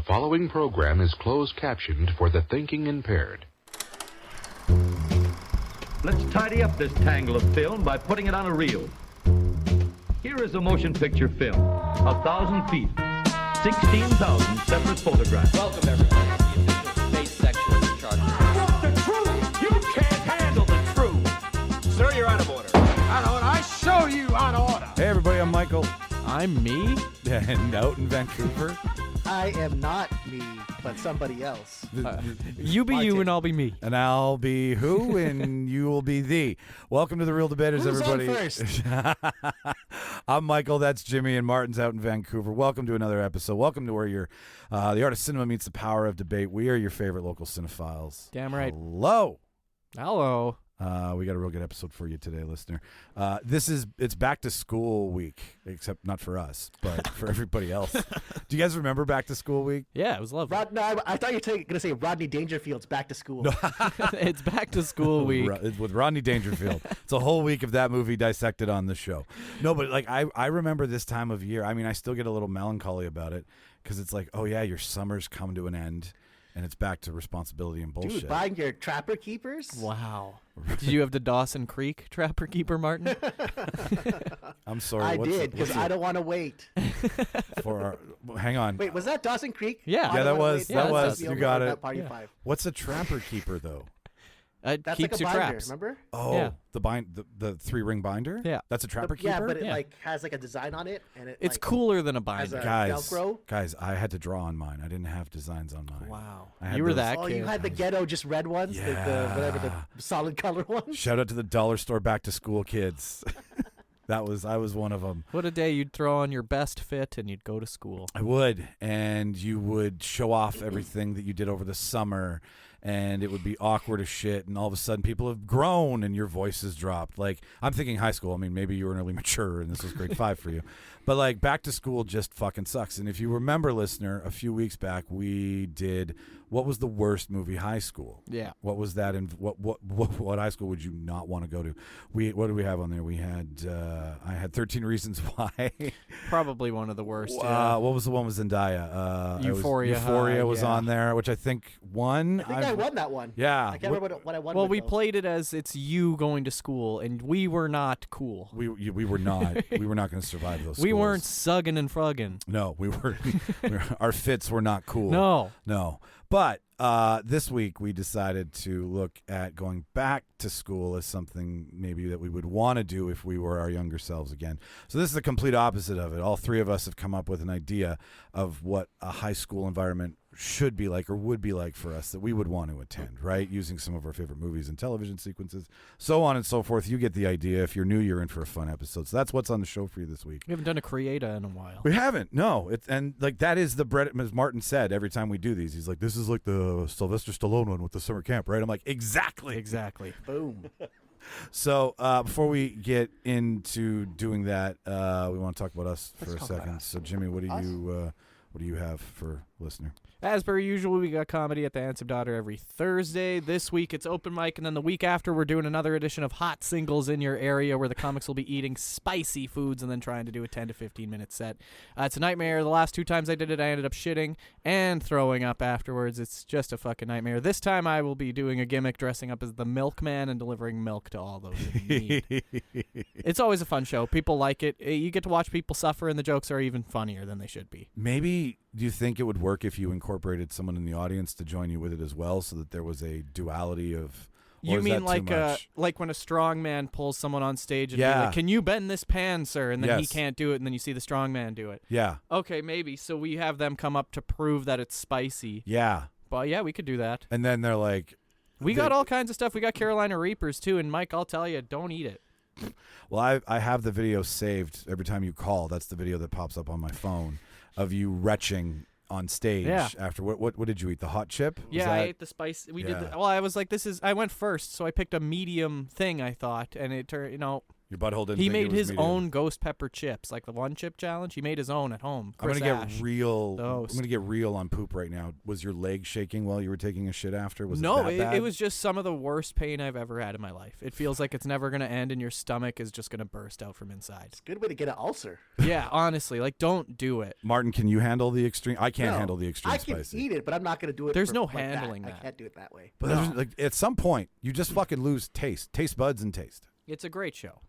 following program is closed captioned for the thinking impaired. Let's tidy up this tangle of film by putting it on a reel. Here is a motion picture film, 1,000 feet, 16,000 separate photographs. Welcome, everybody, to the official space section of the charter. What's the truth? You can't handle the truth. Sir, you're out of order. Out of order. I show you out of order. Hey, everybody, I'm Michael. I'm me? And out in Vancouver. I am not me, but somebody else. You be you and I'll be me. And I'll be who, and you will be thee. Welcome to The Real Debaters, Who's everybody. on first? I'm Michael, that's Jimmy, and Martin's out in Vancouver. Welcome to another episode. Welcome to where the art of cinema meets the power of debate. We are your favorite local cinephiles. Damn right. Hello. Hello. We got a real good episode for you today, listener. It's back to school week, except not for us, but for everybody else. Do you guys remember back to school week? Yeah, it was lovely. I thought you were going to say Rodney Dangerfield's back to school. It's back to school week. With Rodney Dangerfield. It's a whole week of that movie dissected on the show. No, but like I remember this time of year. I mean, I still get a little melancholy about it because it's like, oh yeah, your summer's come to an end. And it's back to responsibility and bullshit. Dude, buying your Trapper Keepers? Wow. Did you have the Dawson Creek Trapper Keeper, Martin? I'm sorry. I did, because I don't want to wait. Hang on. Wait, was that Dawson Creek? Yeah. Yeah, that was. You got it. Party Yeah. 5. What's a Trapper Keeper, though? It That's keeps like a your binder, traps. remember? Oh, Yeah. the 3-ring binder? Yeah. That's a Trapper Yeah, Keeper? but it Yeah. like has like a design on it, and It's like, cooler than a has binder. Velcro. Guys, I had to draw on mine. I didn't have designs on mine. Wow. I had You were those- that Oh, kid. you had the ghetto just red ones, the whatever the solid color ones. Shout out to the dollar store back to school kids. I was one of them. What a day. You'd throw on your best fit and you'd go to school. I would, and you would show off everything that you did over the summer, and it would be awkward as shit, and all of a sudden people have grown and your voice has dropped. Like, I'm thinking high school. I mean, maybe you were early mature and this was grade 5 for you. But, like, back to school just fucking sucks. And if you remember, listener, a few weeks back we did, what was the worst movie high school? Yeah. What was that, and what high school would you not want to go to? What did we have on there? We had, I had 13 Reasons Why. Probably one of the worst. What was the one with Zendaya? Euphoria Euphoria High, was yeah. on there, which I think won. I think I won that one. Yeah. I can't remember what I won. Well, with we those. played it as it's you going to school, and we were not cool. We were not. We were not going to survive those. We schools. weren't sugging and frugging. No, we were. Our fits were not cool. No. But this week we decided to look at going back to school as something maybe that we would want to do if we were our younger selves again. So this is the complete opposite of it. All three of us have come up with an idea of what a high school environment should be like or would be like for us that we would want to attend, right? Using some of our favorite movies and television sequences, so on and so forth. You get the idea. If you're new, you're in for a fun episode. So that's what's on the show for you this week. We haven't done a Creata in a while. We haven't, no. And like that is the bread, as Martin said, every time we do these, he's like, this is like the Sylvester Stallone one with the summer camp, right? I'm like, exactly. Boom. So before we get into doing that, we want to talk about us for a second. So Jimmy, what do you have for listener? As per usual, we got comedy at the Handsome Daughter every Thursday. This week it's open mic, and then the week after we're doing another edition of Hot Singles in Your Area, where the comics will be eating spicy foods and then trying to do a 10 to 15 minute set. It's a nightmare. The last 2 times I did it, I ended up shitting and throwing up afterwards. It's just a fucking nightmare. This time I will be doing a gimmick, dressing up as the milkman and delivering milk to all those in need. It's always a fun show. People like it. You get to watch people suffer, and the jokes are even funnier than they should be. Maybe, do you think it would work if you incorporated someone in the audience to join you with it as well, so that there was a duality of? You is mean that too much? like when a strong man pulls someone on stage and be Yeah. like, "Can you bend this pan, sir?" And then he Yes. can't do it, and then you see the strong man do it. Yeah. Okay, maybe. So we have them come up to prove that it's spicy. Yeah. But yeah, we could do that. And then they're like, We got all kinds of stuff. We got Carolina Reapers too, and Mike, I'll tell you, don't eat it. well, I have the video saved every time you call. That's the video that pops up on my phone of you retching on stage. Yeah. After what did you eat? The hot chip? Was Yeah, I that- ate the spice. We Yeah. did. Well, I was like, I went first, so I picked a medium thing. I thought, and it turned. Your butthole didn't. He think it made was his medium. own ghost pepper chips, like the one chip challenge. He made his own at home. I'm Chris gonna Ash. get real. Those. I'm gonna get real on poop right now. Was your leg shaking while you were taking a shit after? Was No, it that bad? it was just some of the worst pain I've ever had in my life. It feels like it's never gonna end, and your stomach is just gonna burst out from inside. It's a good way to get an ulcer. Yeah, honestly, like don't do it. Martin, can you handle the extreme? I can't No, handle the extreme I can spicy. eat it, but I'm not going to do it. There's for, no like handling that. that. I can't do it that way. But there's, like, at some point, you just fucking lose taste buds and taste. It's a great show.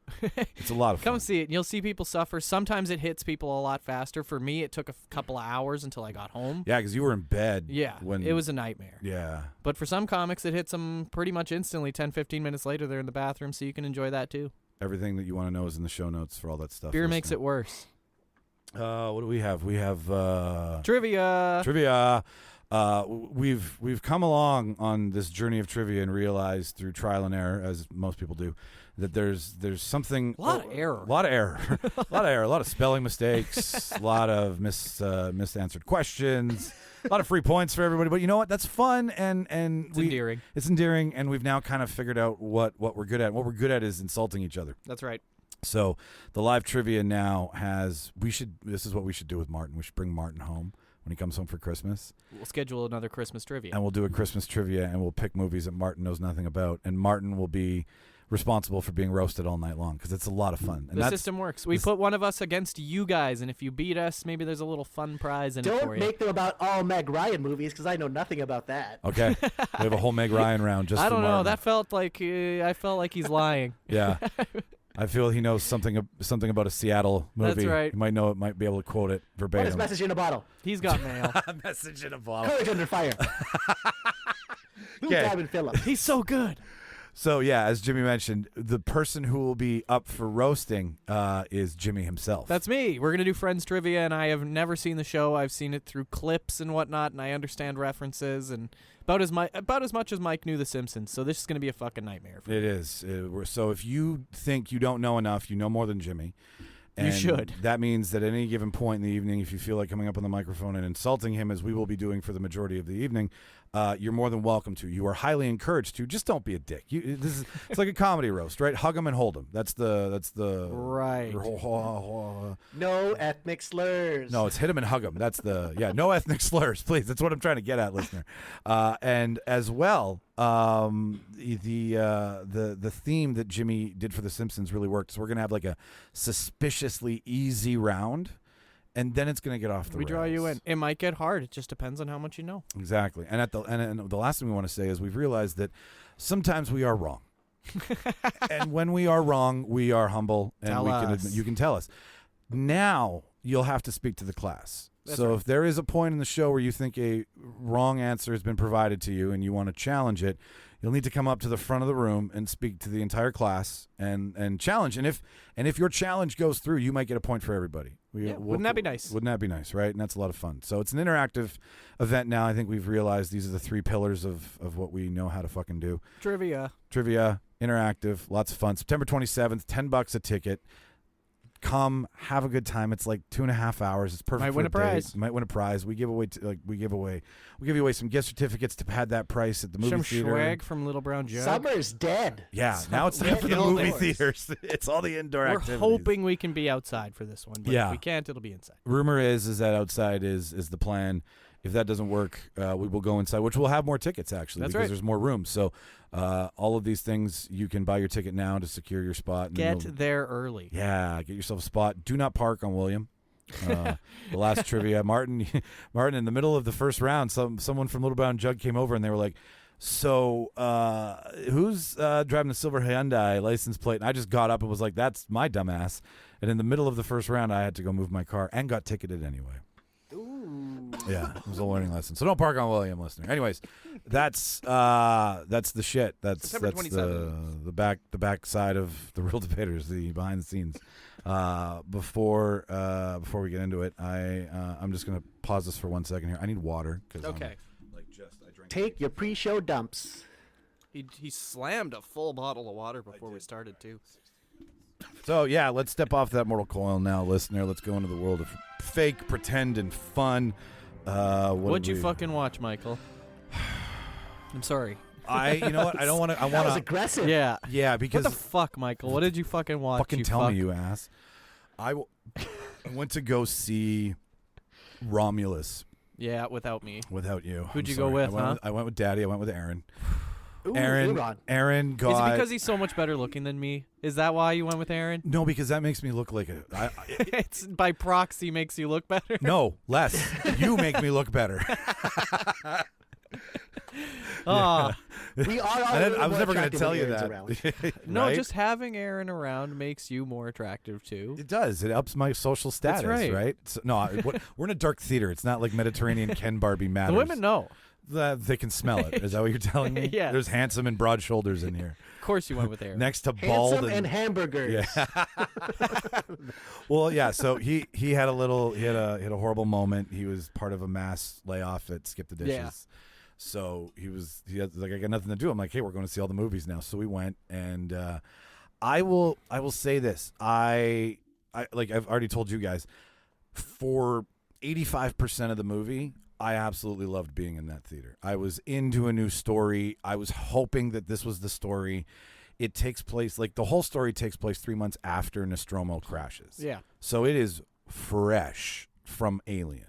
It's a lot of fun. Come see it, and you'll see people suffer. Sometimes it hits people a lot faster. For me, it took a couple of hours until I got home. Yeah, because you were in bed. Yeah, when it was a nightmare. Yeah. But for some comics, it hits them pretty much instantly. 10, 15 minutes later, they're in the bathroom, so you can enjoy that too. Everything that you want to know is in the show notes for all that stuff. Beer makes it worse. What do we have? We have Trivia. trivia. We've come along on this journey of trivia and realized through trial and error, as most people do, that there's something A lot of error. a lot of error, a lot of spelling mistakes, a lot of misanswered questions, a lot of free points for everybody. But you know what? That's fun and It's endearing. It's endearing, and we've now kind of figured out what we're good at. What we're good at is insulting each other. That's right. So the live trivia now has. This is what we should do with Martin. We should bring Martin home when he comes home for Christmas. We'll schedule another Christmas trivia. And we'll do a Christmas trivia, and we'll pick movies that Martin knows nothing about. And Martin will be responsible for being roasted all night long because it's a lot of fun. And the system works. We put one of us against you guys, and if you beat us, maybe there's a little fun prize in it for Don't you. make them about all Meg Ryan movies because I know nothing about that. Okay. We have a whole Meg Ryan round just I for don't know. Martin. That felt like I felt like he's lying. Yeah. I feel he knows something about a Seattle movie. That's right. He might be able to quote it What verbatim. is Message in a Bottle? He's got mail. Message in a bottle. Courage Under Fire. Blue Okay. Diamond Phillips. He's so good. So, yeah, as Jimmy mentioned, the person who will be up for roasting is Jimmy himself. That's me. We're gonna do Friends trivia, and I have never seen the show. I've seen it through clips and whatnot, and I understand references and about as much as Mike knew The Simpsons. So this is gonna be a fucking nightmare. For me. It is. So if you think you don't know enough, you know more than Jimmy. You And should. That means that at any given point in the evening, if you feel like coming up on the microphone and insulting him, as we will be doing for the majority of the evening, you're more than welcome to. You are highly encouraged to. Just don't be a dick. It's like a comedy roast, right? Hug him and hold him. That's the Right. No ethnic slurs. No, it's hit him and hug him. That's no ethnic slurs, please. That's what I'm trying to get at, listener. And as well, the theme that Jimmy did for The Simpsons really worked. So we're gonna have like a suspiciously easy round, and then it's gonna get off the We rails. draw you in. It might get hard. It just depends on how much you know. Exactly. And and the last thing we want to say is we've realized that sometimes we are wrong. And when we are wrong, we are humble, and Tell we can us. admit, you can tell us. Now you'll have to speak to the class. That's so right. if there is a point in the show where you think a wrong answer has been provided to you and you want to challenge it, you'll need to come up to the front of the room and speak to the entire class and challenge. And if your challenge goes through, you might get a point for everybody. Wouldn't that be nice? Wouldn't that be nice, right? And that's a lot of fun. So it's an interactive event now. I think we've realized these are the three pillars of what we know how to fucking do. Trivia. Trivia, interactive, lots of fun. September 27th, $10 a ticket. Come, have a good time. It's like 2.5 hours. It's perfect. Might for win a date. prize. Might win a prize. We give away some gift certificates to pad that price at the movie Some theater. swag from Little Brown Jug. Summer's dead. Yeah, now it's time for the Indoors. movie theaters. It's all the indoor We're activities. hoping we can be outside for this one, but Yeah. if we can't, it'll be inside. Rumor is that outside is the plan. If that doesn't work, we will go inside, which we'll have more tickets actually That's because right. there's more room. So all of these things, you can buy your ticket now to secure your spot. And Get you'll- there early. Yeah, get yourself a spot. Do not park on William. The last trivia, Martin, in the middle of the first round, someone from Little Brown Jug came over and they were like, "So, who's driving the silver Hyundai license plate?" And I just got up and was like, "That's my dumbass." And in the middle of the first round, I had to go move my car and got ticketed anyway. Yeah, it was a learning lesson. So don't park on William, listener. Anyways, that's the shit. That's September the 27th. the back side of the Real Debaters, the behind the scenes. Before we get into it, I'm just gonna pause this for 1 second here. I need water. Okay. I drank. Take your pre-show dumps. He slammed a full bottle of water before we started, too. So yeah, let's step off that mortal coil now, listener. Let's go into the world of fake, pretend, and fun. What'd you fucking watch, Michael? I'm sorry. You know what? I don't want to. I That was want to. aggressive. Yeah. Yeah, because What the fuck, Michael? What did you fucking watch? fucking you tell fuck? me, you ass. I went to go see Romulus Yeah, without me. without you. Who'd I'm you go sorry. with, I went huh? I went with Daddy. I went with Aaron. Ooh, Aaron Aaron. Is got. it because he's so much better looking than me? Is that why you went with Aaron? No, because that makes me look like a. It's by proxy makes you look better. No, less. You make me look better. Oh, We are all I was never going to tell you Aaron's that. around. no, Right? just having Aaron around makes you more attractive too. It does. It ups my social status, right. So, no, we're in a dark theater. It's not like Mediterranean Ken Barbie matters. The women know. They can smell it. Is that what you're telling me? Yeah. There's handsome and broad shoulders in here. Of course, you went with Aaron. Next to bald Handsome and hamburgers. Yeah. Well, yeah. So he had a horrible moment. He was part of a mass layoff at Skip the Dishes. Yeah. So he had like, I got nothing to do. I'm like, hey, we're going to see all the movies now. So we went, and I will say this. I like I've already told you guys, for 85% of the movie, I absolutely loved being in that theater. I was into a new story. I was hoping that this was the story. It takes place, like the whole story takes place 3 months after Nostromo crashes. Yeah. So it is fresh from Alien.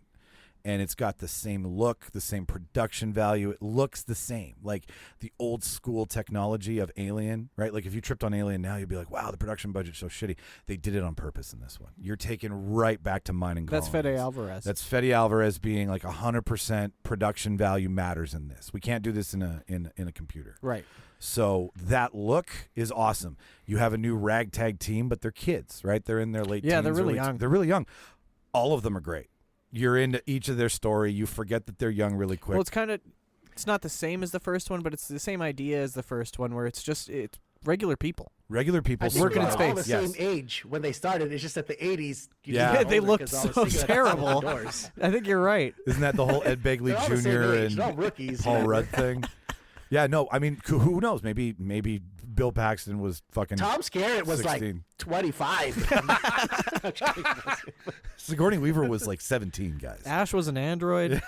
And it's got the same look, the same production value. It looks the same, like the old school technology of Alien, right? Like if you tripped on Alien now, you'd be like, wow, the production budget's so shitty. They did it on purpose in this one. You're taken right back to mining That's Fede colonies. Alvarez. That's Fede Alvarez being like 100% production value matters in this. We can't do this in a computer. right. So that look is awesome. You have a new ragtag team, but they're kids, right? They're in their late teens. Yeah, they're really early young. They're really young. All of them are great. You're into each of their story. You forget that they're young really quick. Well, it's not the same as the first one, but it's the same idea as the first one, where it's regular people. Regular people I think Working we in were all space. the Yes. same age when they started. It's just that the 80s. you Yeah. just got They older looked 'cause I was so thinking of terrible. Doors. I think you're right. Isn't that the whole Ed Begley They're all the same Jr. age. They're all and rookies. Paul yeah. Rudd thing? Yeah, no, I mean, who knows? Maybe Bill Paxton was fucking Tom Skerritt was 16. like 25. Sigourney Weaver was like 17, guys. Ash was an android.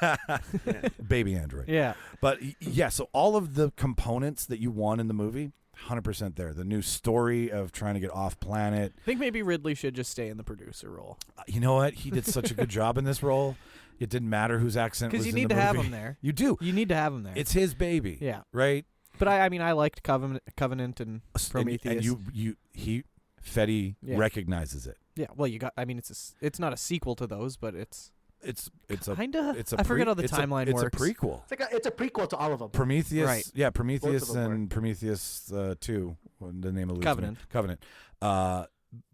Baby android. Yeah. But yeah, so all of the components that you want in the movie, 100% there. The new story of trying to get off planet. I think maybe Ridley should just stay in the producer role. You know what? He did such a good job in this role. It didn't matter whose accent was Because you in need the to have movie. him there. You do. You need to have him there. It's his baby. Yeah. Right? But I mean, I liked Covenant and Prometheus. And Fede Yeah. recognizes it. Yeah. Well, you got. I mean, it's not a sequel to those, but it's It's kinda. it's a I forget how the it's a- timeline it's works. a prequel. It's a prequel to all of them. Prometheus, Right. yeah, Prometheus Both of them and Prometheus 2, the name of Covenant.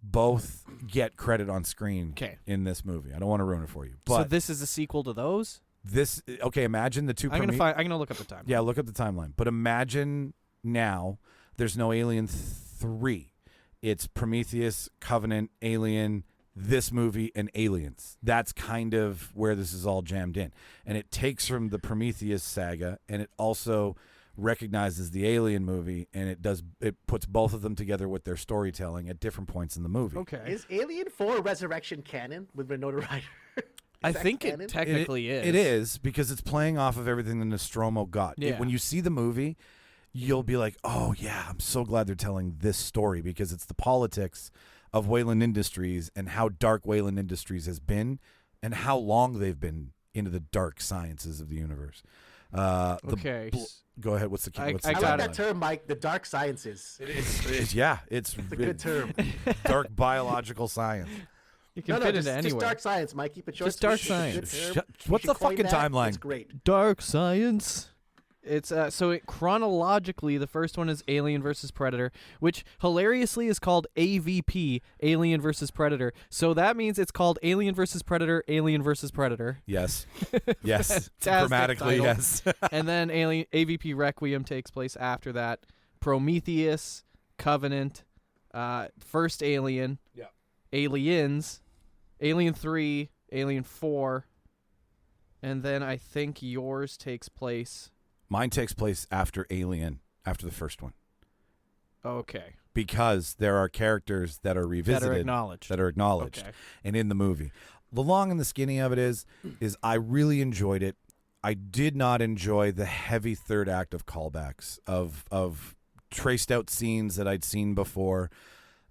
Both get credit on screen 'Kay. in this movie. I don't want to ruin it for you, So but this is a sequel to those. imagine the two. I'm gonna look up the time. Yeah, look up the timeline. But imagine now there's no Alien 3. It's Prometheus, Covenant, Alien, this movie, and Aliens. That's kind of where this is all jammed in. And it takes from the Prometheus saga, and it also recognizes the Alien movie, and it puts both of them together with their storytelling at different points in the movie. Okay. Is Alien 4 Resurrection canon with Winona Ryder? I that think canon? it technically is. It is, because it's playing off of everything the Nostromo got. Yeah. When you see the movie, you'll be like, oh, yeah, I'm so glad they're telling this story, because it's the politics of Wayland Industries and how dark Wayland Industries has been and how long they've been into the dark sciences of the universe. Okay. Go ahead. What's the I what's I the like got that timeline? term, Mike. The dark sciences. It's It's a good term. dark biological science. You can No, fit just, into just anywhere. dark science, Mike. Keep it short. Just dark sweet. It's a science. good term. Shut- what's You the should coin fucking that. timeline? It's great. Dark science. It's chronologically, the first one is Alien versus Predator, which hilariously is called AVP, Alien versus Predator. So that means it's called Alien versus Predator, Alien versus Predator. Yes. Yes. Fantastic Grammatically, title. yes. And then AVP Requiem takes place after that. Prometheus, Covenant, first Alien, Yeah. Aliens, Alien 3, Alien 4, and then I think yours takes place. Mine takes place after Alien, after the first one. Okay. Because there are characters that are revisited. That are acknowledged. Okay. Okay. And in the movie. The long and the skinny of it is I really enjoyed it. I did not enjoy the heavy third act of callbacks of traced out scenes that I'd seen before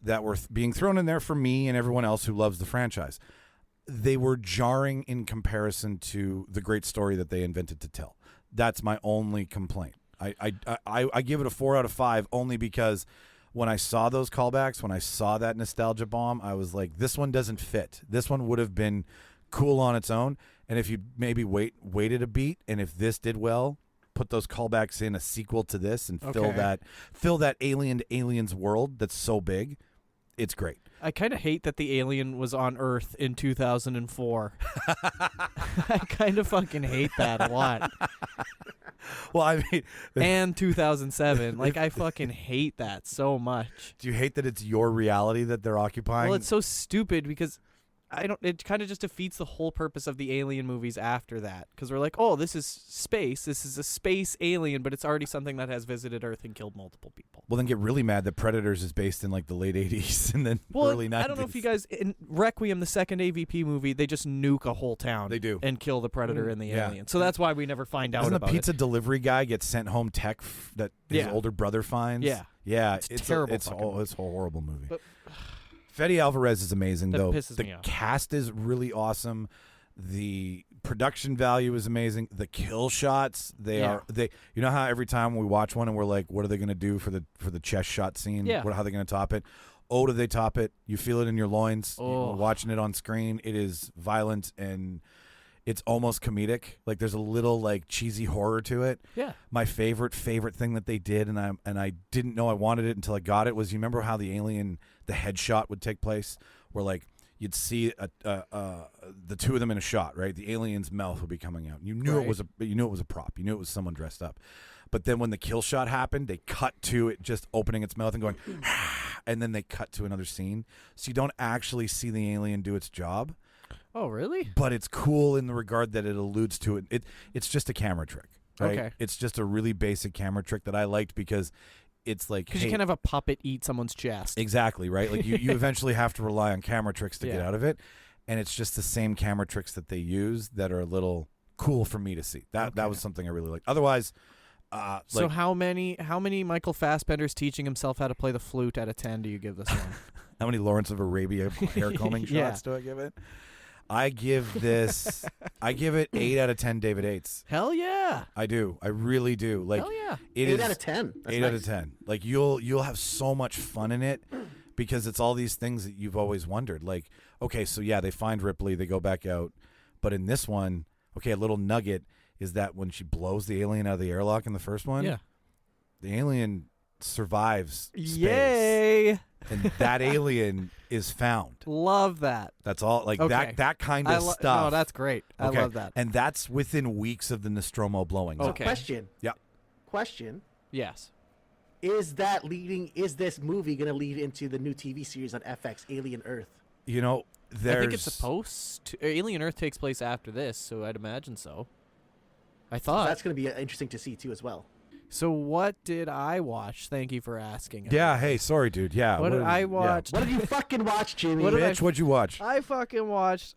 that were being thrown in there for me and everyone else who loves the franchise. They were jarring in comparison to the great story that they invented to tell. That's my only complaint. I give it a 4 out of 5 only because when I saw those callbacks, when I saw that nostalgia bomb, I was like, this one doesn't fit. This one would have been cool on its own. And if you maybe waited a beat, and if this did well, put those callbacks in a sequel to this and fill that Alien to Aliens world that's so big, it's great. I kind of hate that the alien was on Earth in 2004. I kind of fucking hate that a lot. Well, I mean, and 2007. Like, I fucking hate that so much. Do you hate that it's your reality that they're occupying? Well, it's so stupid because it kind of just defeats the whole purpose of the Alien movies after that. Because we're like, oh, this is space. This is a space alien, but it's already something that has visited Earth and killed multiple people. Well, then get really mad that Predators is based in like the late 80s and then early 90s. I don't know if you guys, in Requiem, the second AVP movie, they just nuke a whole town. They do. And kill the Predator and the alien. So that's why we never find out Doesn't about the pizza delivery guy get sent home tech that his older brother finds? Yeah. Yeah. It's terrible. It's a horrible movie. But, Fede Alvarez is amazing, though. Pisses me off. The cast is really awesome. The production value is amazing. The kill shots, they you know how every time we watch one and we're like, what are they going to do for the chest shot scene? Yeah. How are they going to top it? Oh, do they top it? You feel it in your loins. Oh. You're watching it on screen. It is violent and it's almost comedic. Like there's a little like cheesy horror to it. Yeah. My favorite thing that they did, and I didn't know I wanted it until I got it, was you remember how the headshot would take place, where like you'd see the two of them in a shot, right? The alien's mouth would be coming out. You knew it was a prop. You knew it was someone dressed up. But then when the kill shot happened, they cut to it just opening its mouth and going, and then they cut to another scene, so you don't actually see the alien do its job. Oh, really? But it's cool in the regard that it alludes to it. It's just a camera trick, right? Okay. It's just a really basic camera trick that I liked because it's like, because you can't have a puppet eat someone's chest. Exactly, right? Like you eventually have to rely on camera tricks to get out of it, and it's just the same camera tricks that they use that are a little cool for me to see. That was something I really liked. Otherwise, so how many Michael Fassbenders teaching himself how to play the flute out of 10 do you give this one? How many Lawrence of Arabia hair combing shots do I give it? I give it 8 out of 10 David 8s. Hell yeah. I do. I really do. Like, hell yeah. 8 out of 10. That's 8 nice. out of 10. Like you'll have so much fun in it because it's all these things that you've always wondered. Like, okay, so yeah, they find Ripley, they go back out. But in this one, okay, a little nugget is that when she blows the alien out of the airlock in the first one, the alien survives space. Yay. And that alien is found. Love that. That's all. Like that kind of stuff. Oh, that's great. I love that. And that's within weeks of the Nostromo blowing. Okay. Question. Yeah. Question. Yes. Is this movie going to lead into the new TV series on FX, Alien Earth? You know, I think it's supposed to. Alien Earth takes place after this, so I'd imagine so. I thought. So that's going to be interesting to see, too, as well. So what did I watch? Thank you for asking. Yeah, hey, sorry, dude. Yeah. What did I watch? What did you fucking watch, Jimmy? What'd you watch? I fucking watched...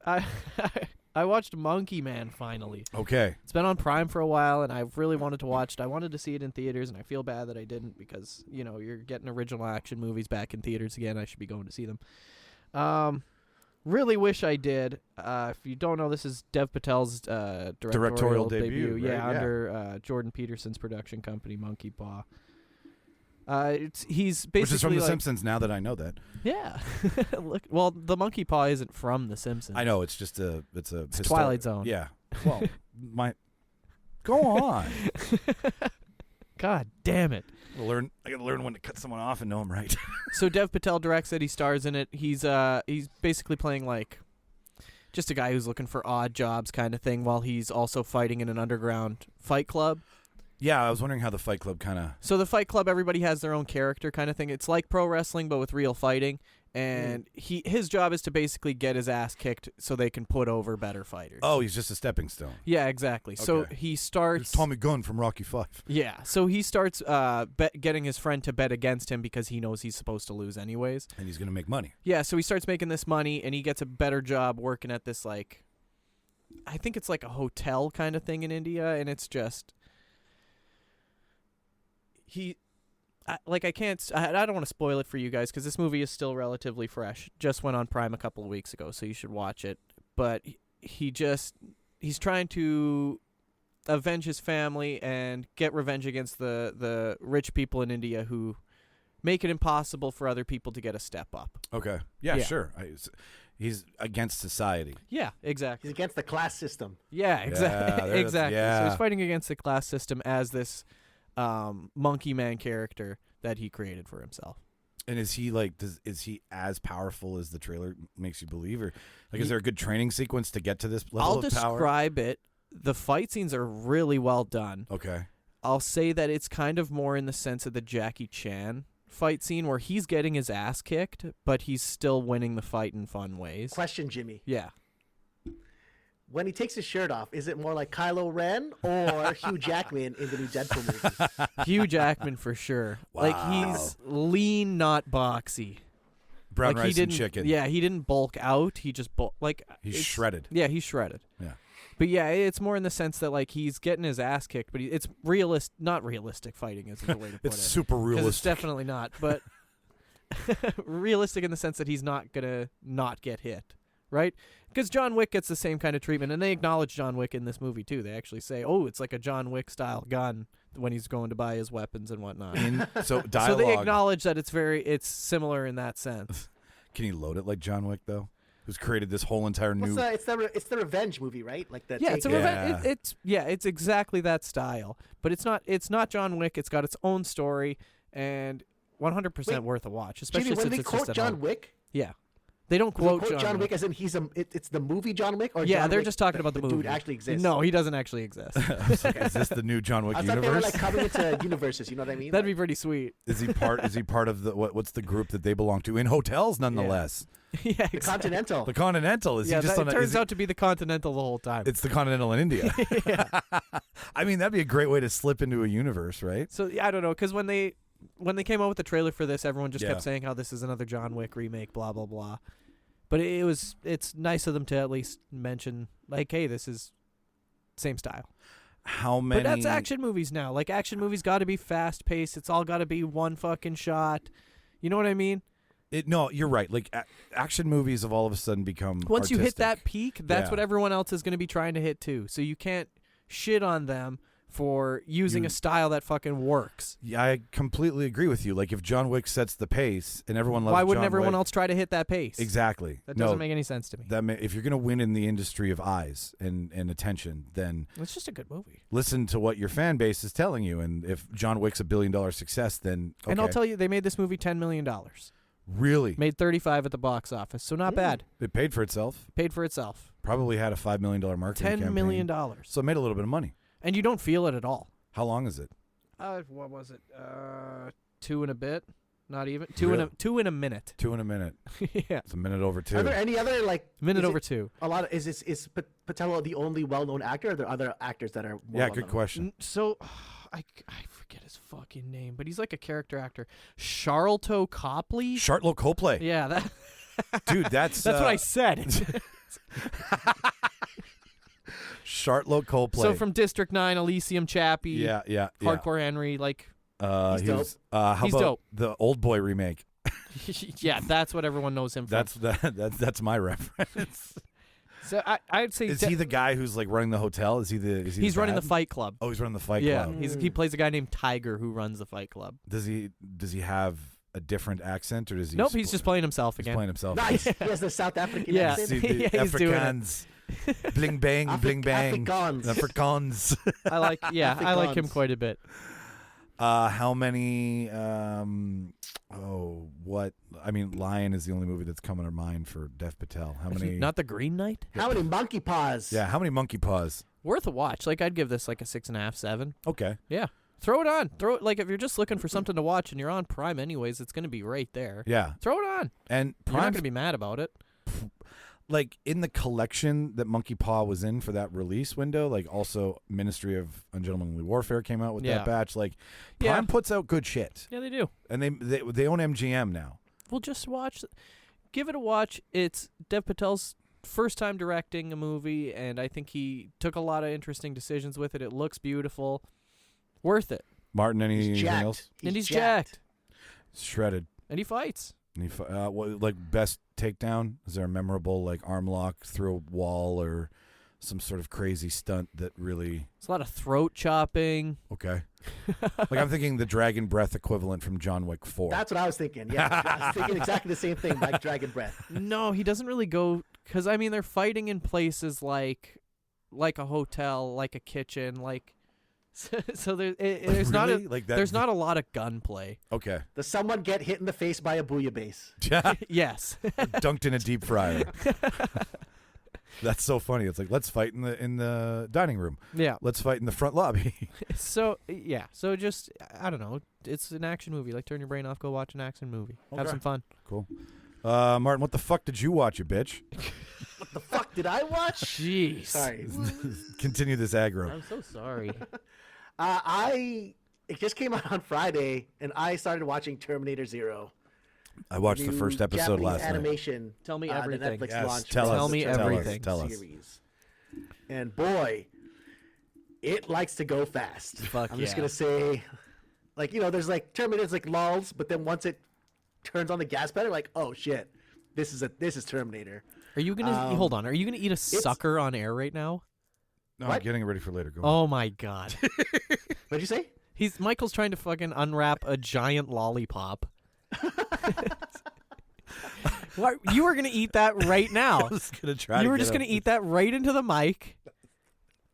I watched Monkey Man, finally. Okay. It's been on Prime for a while, and I really wanted to watch it. I wanted to see it in theaters, and I feel bad that I didn't because, you're getting original action movies back in theaters again. I should be going to see them. Really wish I did. If you don't know, this is Dev Patel's directorial debut. Right? Under Jordan Peterson's production company, Monkey Paw. He's basically which is from The Simpsons. Now that I know that. Yeah. Look, well, the Monkey Paw isn't from The Simpsons. I know it's just it's Twilight Zone. Yeah. Well, go on. God damn it. I gotta learn when to cut someone off and know I'm right. So Dev Patel directs it. He stars in it. He's basically playing like just a guy who's looking for odd jobs kind of thing while he's also fighting in an underground fight club. Yeah, I was wondering how the Fight Club kind of... So the Fight Club, everybody has their own character kind of thing. It's like pro wrestling, but with real fighting. And his job is to basically get his ass kicked so they can put over better fighters. Oh, he's just a stepping stone. Yeah, exactly. Okay. So he starts... It's Tommy Gunn from Rocky V. Yeah, so he starts getting his friend to bet against him because he knows he's supposed to lose anyways. And he's going to make money. Yeah, so he starts making this money, and he gets a better job working at this, like... I think it's like a hotel kind of thing in India, and it's just I don't want to spoil it for you guys because this movie is still relatively fresh. Just went on Prime a couple of weeks ago, so you should watch it. But he's trying to avenge his family and get revenge against the rich people in India who make it impossible for other people to get a step up. Okay. Yeah. Sure. He's against society. Yeah, exactly. He's against the class system. Yeah, exactly. Yeah, exactly. yeah. So he's fighting against the class system as this monkey man character that he created for himself. And is he is he as powerful as the trailer makes you believe, or is there a good training sequence to get to this level of power? I'll describe it. The fight scenes are really well done. Okay. I'll say that it's kind of more in the sense of the Jackie Chan fight scene where he's getting his ass kicked, but he's still winning the fight in fun ways. Question, Jimmy. Yeah. When he takes his shirt off, is it more like Kylo Ren or Hugh Jackman in the new Deadpool movie? Hugh Jackman for sure. Wow. Like he's lean, not boxy. Brown like rice and chicken. Yeah, he didn't bulk out. He just He's shredded. Yeah, he's shredded. Yeah. But yeah, it's more in the sense that like he's getting his ass kicked, but it's not realistic fighting isn't the way to put It's it. super 'Cause realistic. It's definitely not, but realistic in the sense that he's not gonna not get hit, right? Because John Wick gets the same kind of treatment, and they acknowledge John Wick in this movie too. They actually say, "Oh, it's like a John Wick style gun" when he's going to buy his weapons and whatnot. So dialogue. So they acknowledge that it's similar in that sense. Can he load it like John Wick though? Who's created this whole entire new? It's the revenge movie, right? Like the Yeah, it's a revenge. It's exactly that style, but it's not John Wick. It's got its own story and 100% worth a watch, especially Jimmy, when since they it's quote just at John home. Wick, Yeah, they don't do they quote John Wick as in it's the movie John Wick, or Yeah, John they're Wick, just talking about the movie. dude actually exists. No, he doesn't actually exist. Is this the new John Wick I thought they were universe? like coming into universes. You know what I mean? That'd be pretty sweet. Is he part of the what's the group that they belong to in hotels nonetheless? Yeah, the exactly. Continental. The Continental. Is Yeah, he just on it a, turns is he- out to be the Continental the whole time. It's the Continental in India. Yeah. I mean, that'd be a great way to slip into a universe, right? So yeah, I don't know, because when they came out with the trailer for this, everyone just Yeah. kept saying how this is another John Wick remake, blah blah blah. But it's nice of them to at least mention like, hey, this is same style. How many? But that's action movies now. Like action movies got to be fast paced. It's all got to be one fucking shot. You know what I mean? No, you're right. Like action movies have all of a sudden become Once you hit artistic. that peak, that's Yeah. what everyone else is going to be trying to hit too. So you can't shit on them for using a style that fucking works. Yeah, I completely agree with you. Like if John Wick sets the pace and everyone loves Why wouldn't John everyone Wick, else try to hit that pace? Exactly. That doesn't make any sense to me. If you're going to win in the industry of eyes and attention, then It's just a good movie. listen to what your fan base is telling you. And if John Wick's $1 billion success, then okay. And I'll tell you, they made this movie $10 million. Really, Made 35 at the box office, so not bad. it paid for itself. Paid for itself. Probably had a $5 million marketing $10 campaign. million. So it made a little bit of money. And you don't feel it at all. How long is it? What was it? 2 and a bit? Not even. Two and a minute. 2 in a minute. Yeah. It's a minute over 2. Are there any other like Minute is over it 2. A lot of is Petrow the only well-known actor? Or are there other actors that are more Yeah, good well-known? question. So, I forget his fucking name, but he's like a character actor. Charlton Copley? Charlotte Copley. Yeah, that. Dude, that's That's what I said. Charlotte Copley. So from District 9, Elysium Chappie, yeah. Hardcore Henry, like, He's he dope. was, how He's about dope. the Old Boy remake? yeah, that's what everyone knows him from. That's my reference. So I'd say Is he the guy who's like running the hotel? Is he he's running the Brad? Fight Club. Oh, he's running the Fight Yeah, Club. he plays a guy named Tiger who runs the Fight Club. Does he have a different accent or does he? Nope, he's just playing himself He's again. playing himself. Nice. He has the South African Yeah. accent. See the Yeah, he's doing it. Afrikaans. Bling bang, bling bang. Afrikaans. Afrikaans. I like him Afrikaans. quite a bit. How many? Lion is the only movie that's coming to mind for Dev Patel. How many? Not the Green Knight. How many monkey paws? Yeah, how many monkey paws? Worth a watch. Like I'd give this like a 6.5, 7. Okay. Yeah, throw it on. Like if you're just looking for something to watch and you're on Prime anyways, it's gonna be right there. Yeah. Throw it on. And You're not Prime, gonna be mad about it. like in the collection that Monkey Paw was in for that release window, like also Ministry of Ungentlemanly Warfare came out with Yeah. that batch. Like Yeah. Prime puts out good shit, Yeah, they do. and they own MGM now. We'll just watch. Give it a watch. It's Dev Patel's first time directing a movie, and I think he took a lot of interesting decisions with it. It looks beautiful. Worth it. Martin, anything else? He's jacked. Shredded. And he fights. And like best takedown? Is there a memorable like arm lock through a wall or some sort of crazy stunt that really? It's a lot of throat chopping. Okay. Like I'm thinking the dragon breath equivalent from John Wick 4. That's what I was thinking. Yeah, I was thinking exactly the same thing, like dragon breath. No, he doesn't really go, because I mean they're fighting in places like a hotel, like a kitchen, like. So there's really? not Like that? there's not a lot of gunplay. Okay. Does someone get hit in the face by a bouillabaisse? Yes. Dunked in a deep fryer. That's so funny. It's like, let's fight in the dining room. Yeah. Let's fight in the front lobby. So yeah. So just I don't know. It's an action movie. Like turn your brain off. Go watch an action movie. Have Okay. some fun. Cool. Martin, what the fuck did you watch, you bitch? What the fuck did I watch? Jeez. Sorry. Continue this aggro. I'm so sorry. It just came out on Friday, and I started watching Terminator Zero. I watched the New first episode Japanese last night. animation. Tell me The everything. Netflix Yes, launched tell for us, Tell me the Terminator everything. Tell us. series. And boy, it likes to go fast. Fuck I'm just yeah. gonna say, like there's like Terminator's like lulls, but then once it turns on the gas pedal, like oh shit, this is Terminator. Are you gonna hold on? Are you gonna eat a sucker on air right now? No, What? I'm getting it ready for later. Go on. Oh my god. What'd you say? Michael's trying to fucking unwrap a giant lollipop. What, you were gonna eat that right now. I was gonna try. You to were get just up gonna eat that right into the mic.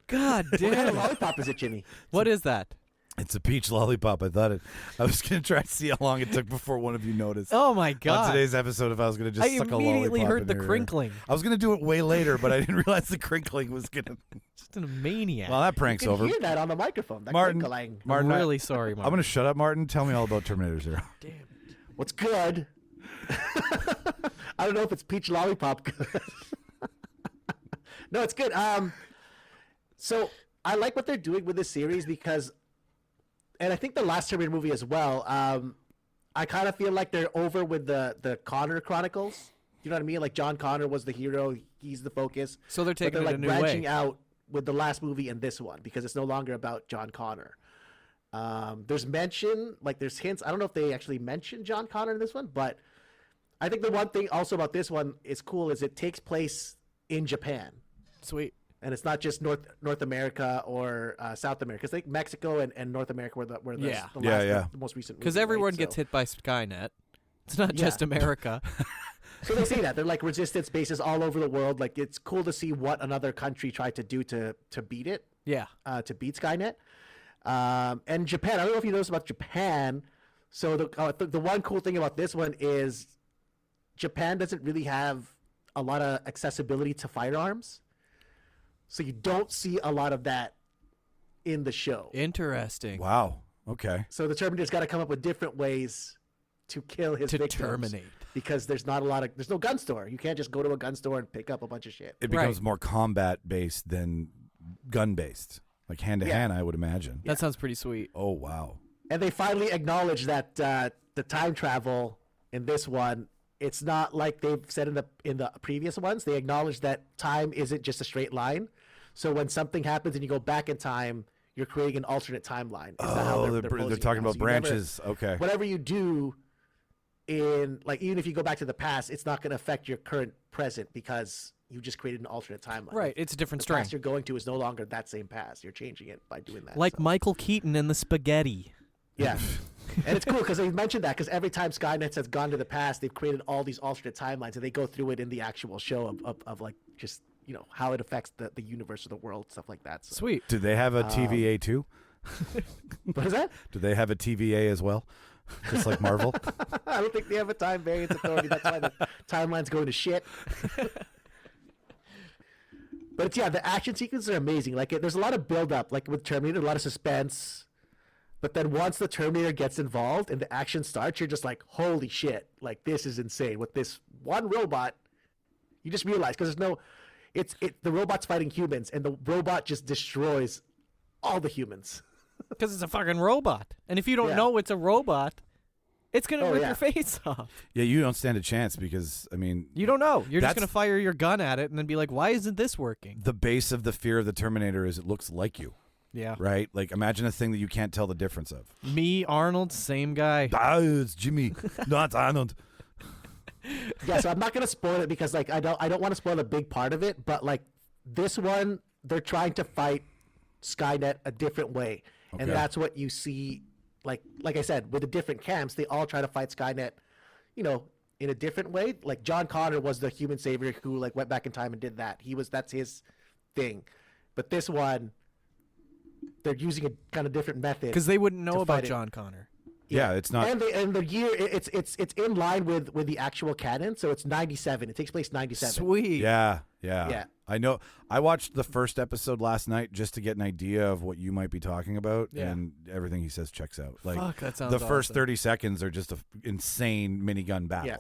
God What kind damn of it. lollipop is it, Jimmy? What is that? It's a peach lollipop. I was gonna try to see how long it took before one of you noticed. Oh my On god. today's episode, if I was gonna just I suck a lollipop. immediately heard in the her ear. crinkling. I was gonna do it way later, but I didn't realize the crinkling was gonna. Just a maniac. Well, that prank's You can over. hear that on the microphone. That Martin, crinkling. Martin, I'm really sorry, Mark. I'm gonna shut up, Martin. Tell me all about Terminator Zero. What's good? I don't know if it's peach lollipop good. No, it's good. So I like what they're doing with this series because, and I think the last Terminator movie as well. I kind of feel like they're over with the Connor Chronicles. You know what I mean? Like John Connor was the hero; he's the focus. So they're taking but they're it a like new branching way. out with the last movie and this one because it's no longer about John Connor. There's mention, like there's hints. I don't know if they actually mention John Connor in this one, but I think the one thing also about this one is cool is it takes place in Japan, Sweet. and it's not just North America or South America. Because I think Mexico and North America were the Yeah. the most recent. Because movie, everyone right? gets So- hit by Skynet. It's not Yeah. just America. So they say that they're like resistance bases all over the world. Like it's cool to see what another country tried to do to beat it. Yeah. To beat Skynet. And Japan, I don't know if you noticed about Japan. So the one cool thing about this one is Japan doesn't really have a lot of accessibility to firearms. So you don't see a lot of that in the show. Interesting. Wow. Okay. So the Terminator's got to come up with different ways to kill his To victims. terminate. Because there's no gun store. You can't just go to a gun store and pick up a bunch of shit. It becomes Right. more combat based than gun based, like hand to hand. I would imagine. That sounds pretty sweet. Oh wow. And they finally acknowledge that the time travel in this one, it's not like they've said in the previous ones. They acknowledge that time isn't just a straight line. So when something happens and you go back in time, you're creating an alternate timeline. Is that how Oh, they're they're posing it talking now? about So you never- branches. Okay. Whatever you do in, like, even if you go back to the past, it's not going to affect your current present because you just created an alternate timeline. Right. It's a different The strain. past you're going to is no longer that same past. You're changing it by doing that. Like so. Michael Keaton in the spaghetti. Yeah. And it's cool because they mentioned that because every time Skynet has gone to the past, they've created all these alternate timelines and they go through it in the actual show of like just, how it affects the universe of the world, stuff like that. So. Sweet. Do they have a TVA too? What is that? Do they have a TVA as well? Just like Marvel? I don't think they have a time variance authority. That's why the timeline's going to shit. But it's, the action sequences are amazing. Like, there's a lot of build-up. Like, with Terminator, a lot of suspense. But then once the Terminator gets involved and the action starts, you're just like, holy shit. Like, this is insane. With this one robot, you just realize, because the robot's fighting humans, and the robot just destroys all the humans. Because it's a fucking robot. And if you don't Yeah. know it's a robot, It's going to Oh, rip yeah. your face off. Yeah, you don't stand a chance because, I mean, You don't know. You're just That's- going to fire your gun at it and then be like, why isn't this working? the base of the fear of the Terminator is it looks like you, Yeah. right? Like, imagine a thing that you can't tell the difference of. Me, Arnold, same guy. Ah, it's Jimmy, not Arnold. Yeah, so I'm not gonna spoil it because like I don't want to spoil a big part of it, but like this one, they're trying to fight Skynet a different way, and Okay. that's what you see. Like I said, with the different camps, they all try to fight Skynet, you know, in a different way. Like John Connor was the human savior who like went back in time and did that. That's his thing, but this one, they're using a kind of different method Because they wouldn't know to about fight it. John Connor. Yeah, it's not. And the year it's in line with the actual canon, so it's 97. It takes place 97. Sweet. Yeah. Yeah. I know. I watched the first episode last night just to get an idea of what you might be talking about, Yeah. and everything he says checks out. Like, Fuck, that sounds the first awesome. 30 seconds are just a insane minigun battle, Yeah.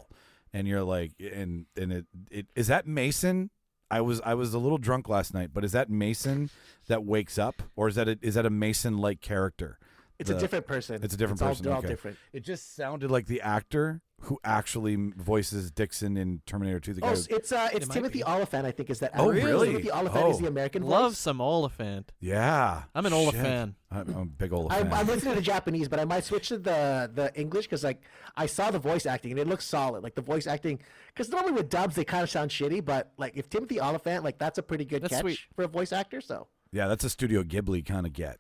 and you're like, and it is that Mason. I was a little drunk last night, but is that Mason that wakes up, or is that a Mason like character? It's a different person. It's a different all- person. They're all okay. different. It just sounded like the actor who actually voices Dixon in Terminator 2. The guy. Oh, who- it's might Timothy be. Oliphant, I think, is that. Oh, actor. really? Timothy Oliphant is Oh. the American Love voice. some Oliphant. yeah, I'm an Shit. Oliphant. I'm a big Oliphant. I'm listening to Japanese, but I might switch to the English because like I saw the voice acting and it looks solid. Like the voice acting, because normally with dubs they kind of sound shitty, but like if Timothy Oliphant, like that's a pretty good That's catch sweet. for a voice actor. So Yeah, that's a Studio Ghibli kind of get.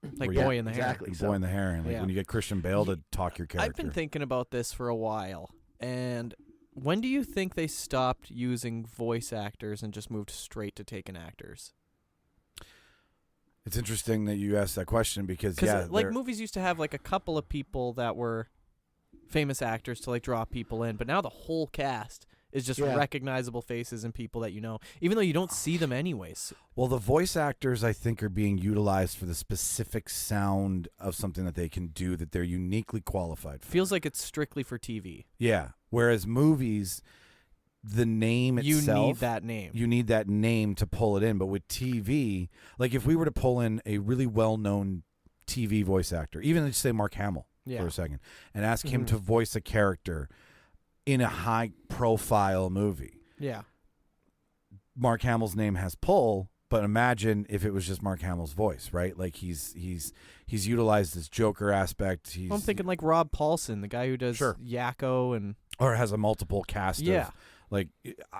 Like Where you- Boy in the Hair. exactly. Boy in the hair, and like Yeah. when you get Christian Bale to talk your character. I've been thinking about this for a while. And when do you think they stopped using voice actors and just moved straight to taking actors? It's interesting that you asked that question because Because yeah, movies used to have like a couple of people that were famous actors to like draw people in, but now the whole cast is just Yeah. recognizable faces and people that you know, even though you don't see them anyways. well, the voice actors I think are being utilized for the specific sound of something that they can do that they're uniquely qualified for. Feels like it's strictly for TV. Yeah, whereas movies, the name You itself, need that name. You need that name to pull it in. But with TV, like if we were to pull in a really well-known TV voice actor, even let's say Mark Hamill Yeah. for a second, and ask him to voice a character in a high-profile movie, Yeah. Mark Hamill's name has pull. But imagine if it was just Mark Hamill's voice, right? Like he's utilized this Joker aspect. He's I'm thinking like Rob Paulson, the guy who does Sure. Yakko and or has a multiple cast. Yeah. Of, like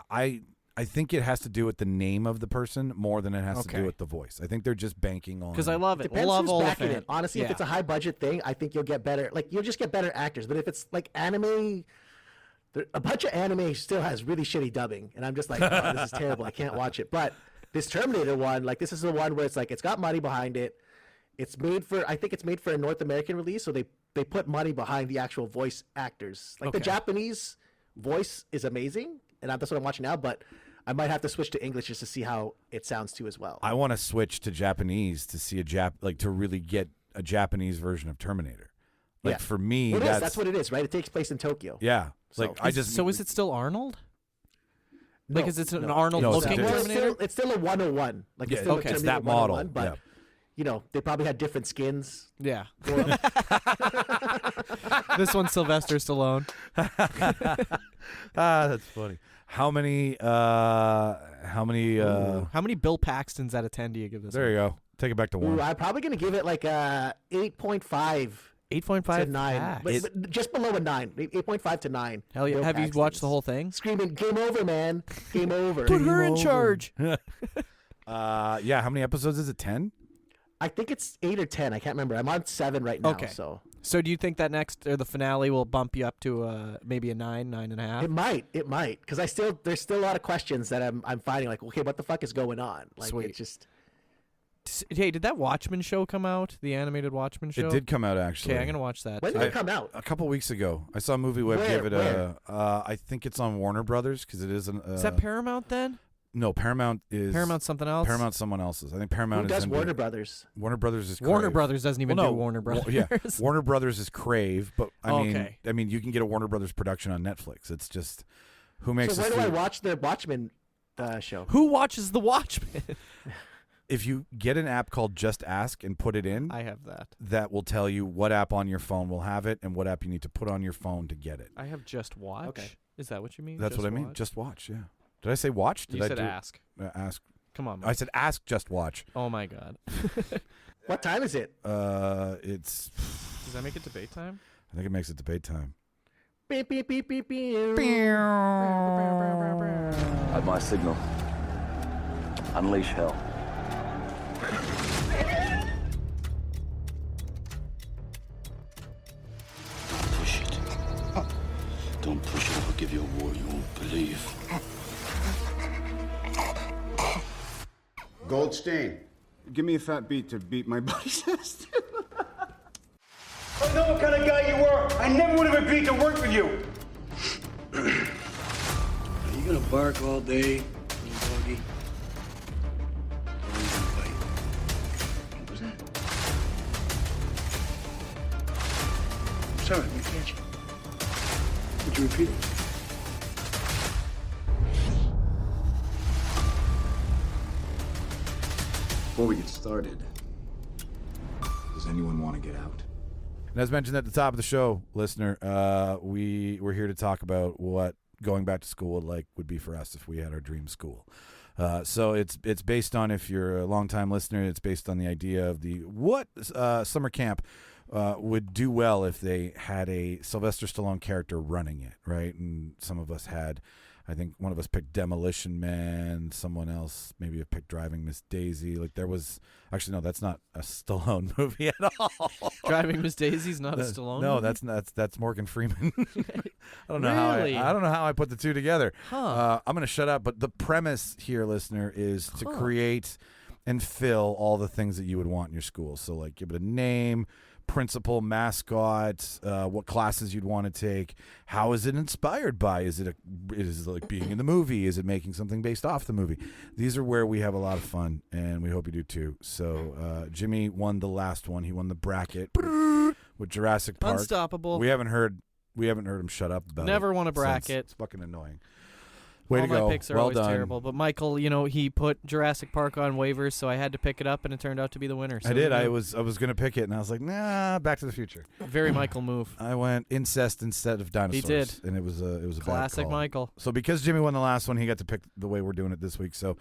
I think it has to do with the name of the person more than it has to Okay. do with the voice. I think they're just banking on. because I love it. depends Love who's backing Oliphant. it. Honestly, yeah. if it's a high budget thing, I think you'll get better. Like you'll just get better actors. But if it's like anime. A bunch of anime still has really shitty dubbing, and I'm just like, oh, this is terrible. I can't watch it. But this Terminator one, like this is the one where it's like it's got money behind it. It's made for, I think it's made for a North American release, so they put money behind the actual voice actors. Like the Okay. Japanese voice is amazing, and that's what I'm watching now. But I might have to switch to English just to see how it sounds too as well. I want to switch to Japanese to see to really get a Japanese version of Terminator. Like Yeah. for me, Well, that's what it is, right? It takes place in Tokyo. Yeah. Like So- I just So is it still Arnold? No, Like, is it an no. Arnold No, it's looking not. Well, Terminator? it's still a 101. Like Yeah, it's still okay. a it's Terminator that model. 101, but yeah. you know they probably had different skins. Yeah. This one's Sylvester Stallone. That's funny. How many? How many Bill Paxtons out of 10 do you give this? There you go. Take it back to Ooh, one. I'm probably gonna give it like a 8.5 8.5 to 9, Pax. but just below a 9. 8.5 to 9. Hell yeah. Bill Have you Paxton's. watched the whole thing? Screaming, "Game over, man! Game over!" Put her in charge. Yeah. How many episodes is it? 10? I think it's 8 or 10. I can't remember. I'm on 7 right now. Okay. So So do you think that next or the finale will bump you up to maybe a 9, 9.5? it might, because there's still a lot of questions that I'm finding. Like, okay, what the fuck is going on? Like, Sweet. it's just. Hey, did that Watchmen show come out? The animated Watchmen show? It did come out actually. Okay, I'm gonna watch that. When did it come out? A couple weeks ago, I saw a movie web Where? give it a. I think it's on Warner Brothers because it is an. Is that Paramount then? No, Paramount is Paramount something else? Paramount someone else's. I think Paramount Who is does NBC. Warner Brothers? Warner Brothers is Warner Crave. Brothers doesn't even Well, no, do Warner Brothers. Yeah, Warner Brothers is Crave, but Okay. I mean, you can get a Warner Brothers production on Netflix. It's just who makes. So this where do I food? watch the Watchmen show? Who watches The Watchmen? If you get an app called Just Ask and put it in, I have that. that will tell you what app on your phone will have it and what app you need to put on your phone to get it. I have Just Watch. Okay. Is that what you mean? That's Just what I mean. Watch? Just Watch, yeah. Did I say watch? Did You I said do ask. Ask. Come on. I said ask Just Watch. Oh my God. What time is it? It's. Does that make it debate time? I think it makes it debate time. Beep, beep, beep, beep, beep. At my signal, unleash hell. Push it. Don't push it. I'll give you a war you won't believe. Goldstein, give me a fat beat to beat my buddy's ass. I know what kind of guy you were. I never would have agreed to work for you. Are you gonna bark all day, little doggy? Or are you gonna bite? What was that? I'm sorry, I didn't catch you. Would you repeat it? Before we get started, does anyone want to get out? And as mentioned at the top of the show, listener, we're here to talk about what going back to school would be for us if we had our dream school. So it's based on, if you're a longtime listener, it's based on the idea of what summer camp would do well if they had a Sylvester Stallone character running it, right? And some of us had, I think one of us picked Demolition Man, someone else maybe picked Driving Miss Daisy. Like there was, actually no, that's not a Stallone movie at all. Driving Miss Daisy's not a Stallone No, movie? that's Morgan Freeman. I don't know I don't know how I put the two together. Huh. I'm going to shut up, but the premise here, listener, is to create and fill all the things that you would want in your school. So like give it a name, principal, mascot, what classes you'd want to take. How is it inspired by? Is it like being in the movie? Is it making something based off the movie? These are where we have a lot of fun, and we hope you do too. So Jimmy won the last one. He won the bracket with Jurassic Park. Unstoppable. We haven't heard him shut up about it. Never won a since. bracket. It's fucking annoying. Way All to go. my picks are well always done. terrible. But Michael, he put Jurassic Park on waivers, so I had to pick it up, and it turned out to be the winner. So I did. I was going to pick it, and I was like, nah, Back to the Future. Very Michael move. I went incest instead of dinosaurs. He did. And it was a Classic bad call. Michael. So because Jimmy won the last one, he got to pick the way we're doing it this week. So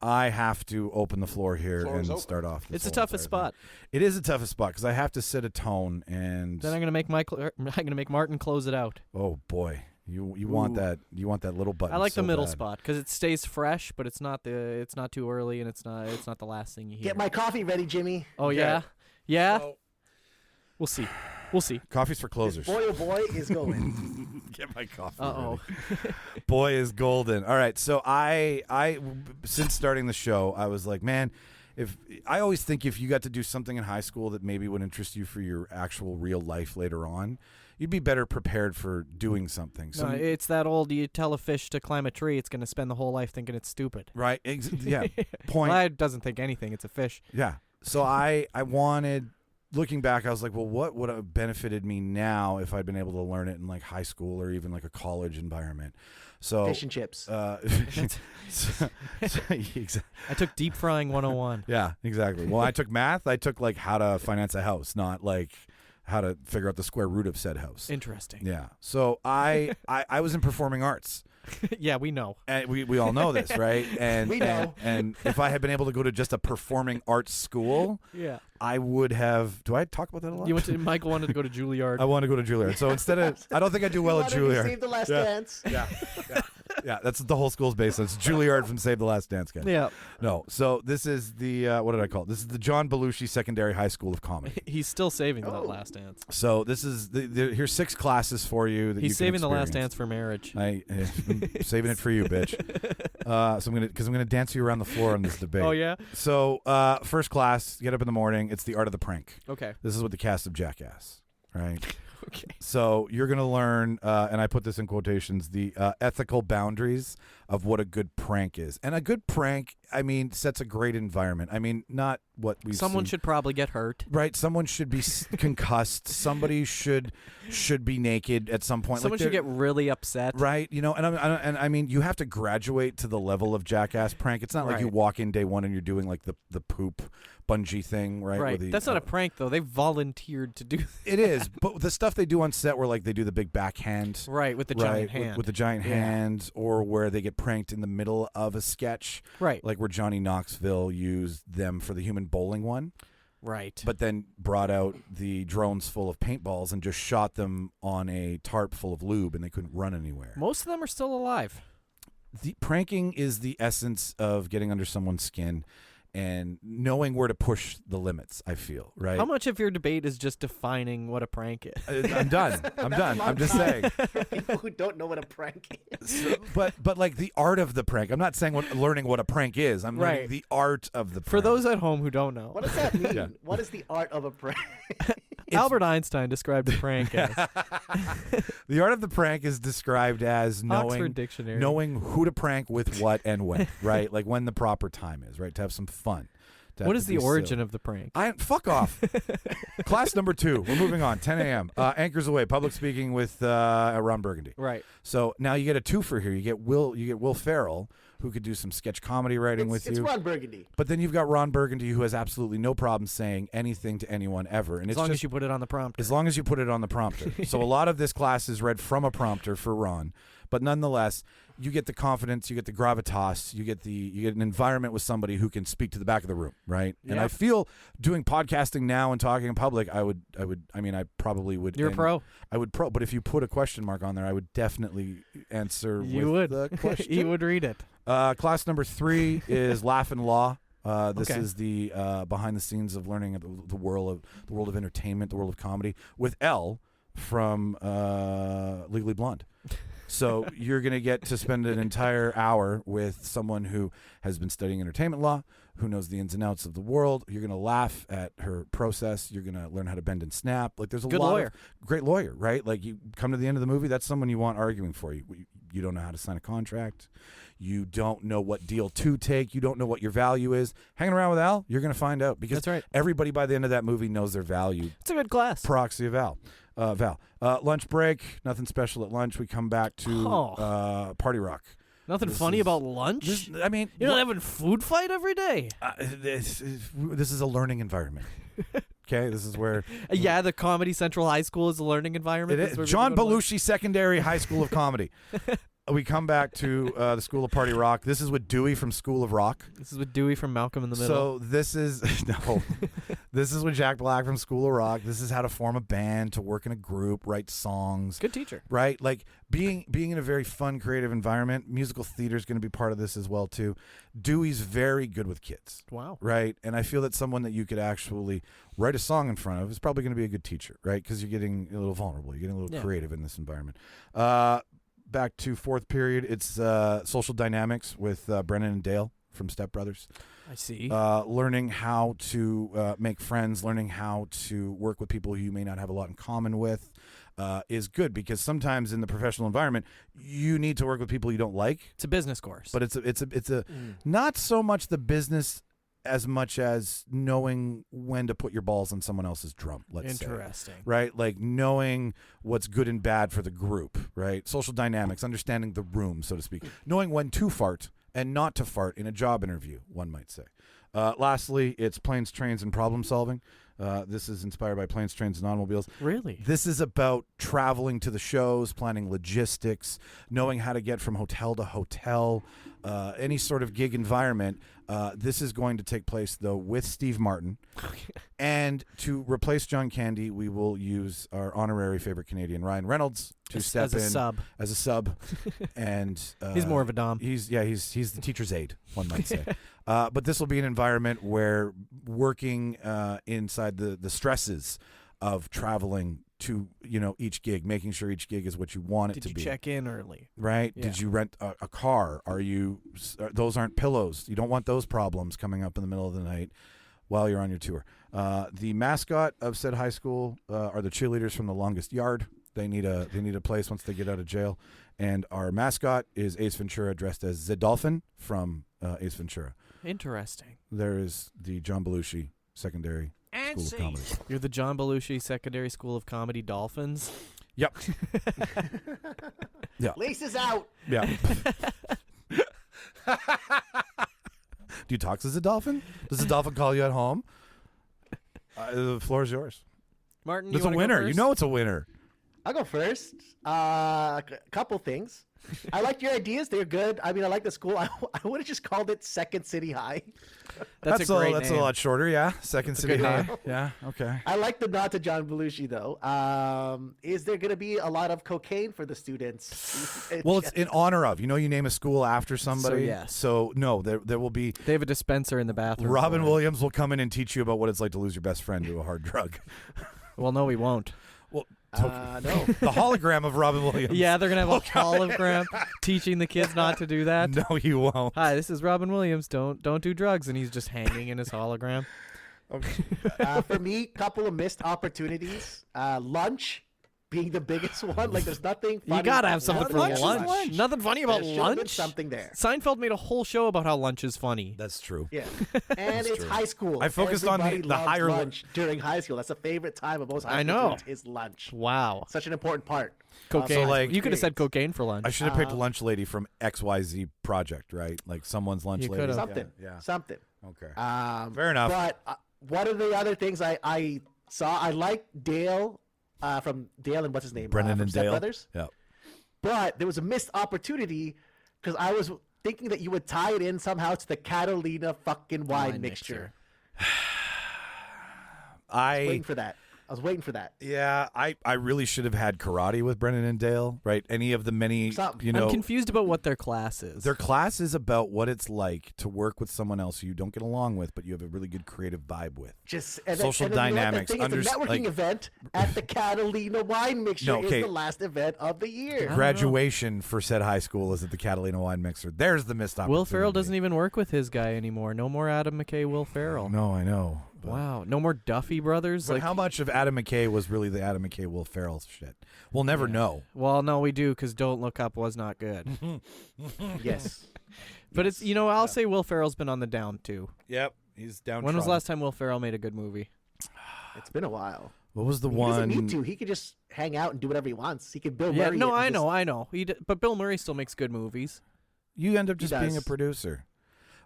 I have to open the floor here and start off. It's the toughest spot. It is the toughest spot because I have to set a tone, and Then I'm gonna make Martin close it out. oh boy. You want that little button. I like so the middle bad. spot because it stays fresh, but it's not too early, and it's not the last thing you hear. Get my coffee ready, Jimmy. Oh yeah. We'll see. Coffee's for closers. Boy, oh boy, is going. Get my coffee. Uh-oh. ready. Boy is golden. All right, so I since starting the show, I was like, man, I always think if you got to do something in high school that maybe would interest you for your actual real life later on, you'd be better prepared for doing something. So No, it's that old, you tell a fish to climb a tree, it's going to spend the whole life thinking it's stupid. right, yeah. Point. Well, it doesn't think anything, it's a fish. Yeah. So I wanted, looking back, I was like, well, what would have benefited me now if I'd been able to learn it in like high school or even like a college environment? So Fish and chips. Exactly. I took deep frying 101. Yeah, exactly. Well, I took math. I took like how to finance a house, not like how to figure out the square root of said house. Interesting. Yeah. So I was in performing arts. Yeah, we know. And we all know this, right? And We know. And if I had been able to go to just a performing arts school, Yeah. I would have. Do I talk about that a lot? Michael wanted to go to Juilliard. I want to go to Juilliard. So instead of, I don't think I do well at Juilliard. Save the Last Yeah. Dance. Yeah, that's what the whole school's based on. It's Juilliard from Save the Last Dance, guys. Yeah. No, so this is the what did I call it? This is the John Belushi Secondary High School of Comedy. He's still saving that last dance. So this is here's 6 classes for you. That He's you can saving the last experience. dance for marriage. I'm saving it for you, bitch. So I'm gonna dance you around the floor on this debate. Oh, yeah? So first class, get up in the morning. It's the art of the prank. Okay. This is with the cast of Jackass, right? Okay. So you're gonna learn, and I put this in quotations, the ethical boundaries of what a good prank is. And a good prank, I mean, sets a great environment. I mean, not what we've Someone seen. should probably get hurt. Right, someone should be concussed. Somebody should be naked at some point. Someone should get really upset. Right, you know, and I mean, you have to graduate to the level of jackass prank. It's not like you walk in day one and you're doing like the poop bungee thing, right? Right. That's not a prank though. They volunteered to do. It is, but the stuff they do on set where like they do the big backhand, right, with the giant hand, with the giant hands, or where they get pranked in the middle of a sketch, right? Like where Johnny Knoxville used them for the human bowling one. Right. But then brought out the drones full of paintballs and just shot them on a tarp full of lube, and they couldn't run anywhere. Most of them are still alive. The pranking is the essence of getting under someone's skin and knowing where to push the limits, I feel, right? How much of your debate is just defining what a prank is? I'm done. I'm just saying. People who don't know what a prank is. So, but like the art of the prank. I'm not saying learning what a prank is. I'm learning the art of the prank. For those at home who don't know. What does that mean? What is the art of a prank? Albert Einstein described a prank as. The art of the prank is described as Oxford Dictionary. knowing who to prank with what and when, right? Like when the proper time is, right? To have some fun. What is the origin of the prank? Fuck off. Class number 2. We're moving on. 10 a.m. Anchors Away. Public speaking with Ron Burgundy. Right. So now you get a twofer here. You get Will Ferrell, who could do some sketch comedy writing with you. It's Ron Burgundy. But then you've got Ron Burgundy, who has absolutely no problem saying anything to anyone ever. And as long as you put it on the prompter. As long as you put it on the prompter. So a lot of this class is read from a prompter for Ron. But nonetheless, you get the confidence, you get the gravitas, you get an environment with somebody who can speak to the back of the room, right? Yep. And I feel doing podcasting now and talking in public, I probably would. You're a pro. I would pro, but if you put a question mark on there, I would definitely answer the question. You would read it. Class number 3 is Laugh and Law. This is the behind the scenes of learning the world of entertainment, the world of comedy, with Elle from Legally Blonde. So you're going to get to spend an entire hour with someone who has been studying entertainment law, who knows the ins and outs of the world. You're going to laugh at her process. You're going to learn how to bend and snap. Like there's a Good lot lawyer. of great lawyer, right? Like you come to the end of the movie, that's someone you want arguing for you. You don't know how to sign a contract. You don't know what deal to take. You don't know what your value is. Hanging around with Al, you're going to find out because that's right. Everybody by the end of that movie knows their value. It's a good class. Proxy of Val. Lunch break. Nothing special at lunch. We come back to Party Rock. Nothing funny about lunch? You're not having food fight every day? This is a learning environment. Okay, this is where... Yeah, the Comedy Central High School is a learning environment. It is. John Belushi Secondary High School of Comedy. We come back to the School of Party Rock. This is with Dewey from School of Rock. This is with Dewey from Malcolm in the Middle. So this is... No. This is with Jack Black from School of Rock. This is how to form a band, to work in a group, write songs. Good teacher. Right? Like being in a very fun, creative environment. Musical theater is going to be part of this as well, too. Dewey's very good with kids. Wow. Right? And I feel that someone that you could actually write a song in front of is probably going to be a good teacher, right? Because you're getting a little vulnerable. You're getting a little creative in this environment. Back to fourth period, it's social dynamics with Brennan and Dale from Step Brothers. I see. Learning how to make friends, learning how to work with people who you may not have a lot in common with is good, because sometimes in the professional environment you need to work with people you don't like. It's a business course, but it's a not so much the business as much as knowing when to put your balls on someone else's drum, let's say. Interesting. Right? Like knowing what's good and bad for the group, right? Social dynamics, understanding the room, so to speak. Knowing when to fart and not to fart in a job interview, one might say. Lastly, it's planes, trains, and problem solving. This is inspired by Planes, Trains, and Automobiles. Really? This is about traveling to the shows, planning logistics, knowing how to get from hotel to hotel, any sort of gig environment. This is going to take place, though, with Steve Martin. And to replace John Candy, we will use our honorary favorite Canadian, Ryan Reynolds, to step in as a sub. And he's more of a dom. He's the teacher's aide, one might say. But this will be an environment where working inside the stresses of traveling to each gig, making sure each gig is what you want it to be. Did you check in early? Right? Yeah. Did you rent a car? Those aren't pillows. You don't want those problems coming up in the middle of the night while you're on your tour. The mascot of said high school are the cheerleaders from The Longest Yard. They need a place once they get out of jail. And our mascot is Ace Ventura, dressed as the Dolphin from Ace Ventura. Interesting. There is the John Belushi Secondary School of Comedy. You're the John Belushi Secondary School of Comedy Dolphins. Yep. Yeah. Laces out. Yeah. Do you talk as a dolphin? Does the dolphin call you at home? The floor is yours. Martin, It's you a wanna go winner. first? You know it's a winner. I'll go first. A couple things. I like your ideas. They're good. I mean, I like the school. I would have just called it Second City High. That's a great That's name. a lot shorter, yeah. Second City good High. name. Yeah, okay. I like the nod to John Belushi, though. Is there going to be a lot of cocaine for the students? Well, it's in honor of. You know, you name a school after somebody. yes. So no, there will be. They have a dispenser in the bathroom. Robin for it. Williams will come in and teach you about what it's like to lose your best friend to a hard drug. Well, no, he won't. Well, no. the hologram of Robin Williams. Yeah, they're going to have a hologram teaching the kids not to do that. No, you won't. Hi, this is Robin Williams. Don't do drugs. And he's just hanging in his hologram. For me, couple of missed opportunities. Lunch being the biggest one. Like, there's nothing funny. You got to have something for Lunch lunch. is Nothing funny about There should have been lunch. something there. Seinfeld made a whole show about how lunch is funny. That's true. Yeah, and it's true. high school. I focused on the Everybody loves higher lunch during high school. That's the favorite time of most high I school know. students is lunch. Wow. Such an important part. Cocaine. So, like, you could have said cocaine for lunch. I should have picked lunch lady from XYZ project, right? Like someone's lunch You lady. could've. Something. Yeah. Something. Okay. Fair enough. But one of the other things I saw, I like Dale from Dale and what's his name? Brendan from and Step Dale. Brothers. Yeah. But there was a missed opportunity because I was thinking that you would tie it in somehow to the Catalina fucking wine mixture. I was waiting for that. Yeah, I really should have had karate with Brennan and Dale, right? Any of the many, Something. I'm confused about what their class is. Their class is about what it's like to work with someone else who you don't get along with, but you have a really good creative vibe with. Social dynamics. It's a networking event at the Catalina wine mixture. Is the last event of the year. Graduation for said high school is at the Catalina Wine Mixer. There's the missed opportunity. Will Ferrell doesn't even work with his guy anymore. No more Adam McKay, Will Ferrell. No, I know. Wow. No more Duffy brothers. But how much of Adam McKay was really the Adam McKay, Will Ferrell shit? We'll never know. Well, no, we do, because Don't Look Up was not good. Yes. But it's, I'll say Will Ferrell's been on the down, too. Yep. He's down. When was the last time Will Ferrell made a good movie? It's been a while. What was the He one? doesn't need to. He could just hang out and do whatever he wants. He could Bill Murray. No, it I and just- know. But Bill Murray still makes good movies. You end up He just being a does. producer.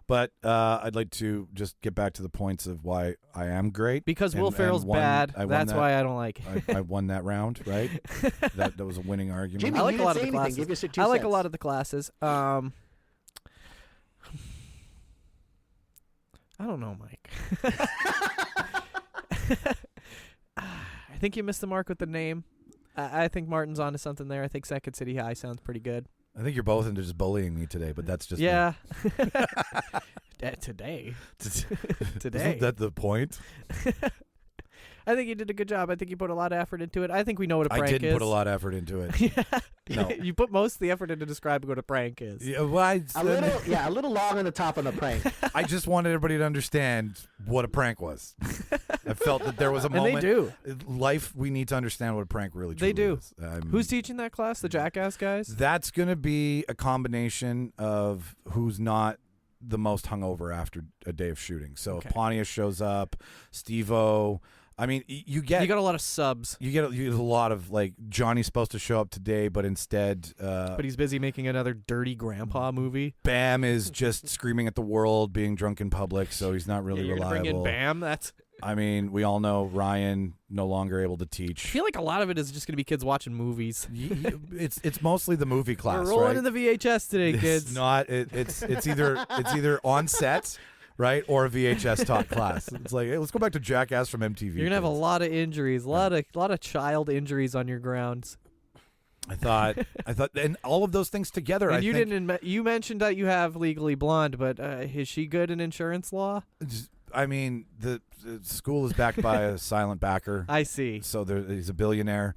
But I'd like to just get back to the points of why I am great. Because Will Ferrell's bad. That's why I don't like it. I won that round, right? that was a winning argument. Jimmy, I like you a lot of didn't the say anything. classes. Give us your 2 I like a cents. lot of the classes. I don't know, Mike. I think you missed the mark with the name. I think Martin's onto something there. I think Second City High sounds pretty good. I think you're both into just bullying me today, but that's just Yeah. Today. Isn't that the point? I think you did a good job. I think you put a lot of effort into it. I think we know what a prank is. I didn't put a lot of effort into it. Yeah. No. You put most of the effort into describing what a prank is. Yeah, well, A little long on the top on the prank. I just wanted everybody to understand what a prank was. I felt that there was a moment. And they do. Life, we need to understand what a prank really truly They do. is. Who's teaching that class? The Jackass guys? That's going to be a combination of who's not the most hungover after a day of shooting. So Okay. if Pontius shows up, Steve-O. I mean, you got a lot of subs. You get a lot of, like, Johnny's supposed to show up today, but instead... but he's busy making another dirty grandpa movie. Bam is just screaming at the world, being drunk in public, so he's not really You're gonna reliable. bring in Bam? That's... I mean, we all know Ryan no longer able to I teach. feel like a lot of it is just going to be kids watching movies. It's mostly the movie class, We're rolling right? in the VHS today, kids. It's not. It's either on set, right, or a VHS taught class. It's like, hey, let's go back to Jackass from MTV. You're gonna have a please. lot of injuries, a lot of child injuries on your grounds. I thought, and all of those things together. And I you think, didn't. You mentioned that you have Legally Blonde, but is she good in insurance law? I mean, the school is backed by a silent backer. I see. So he's a billionaire.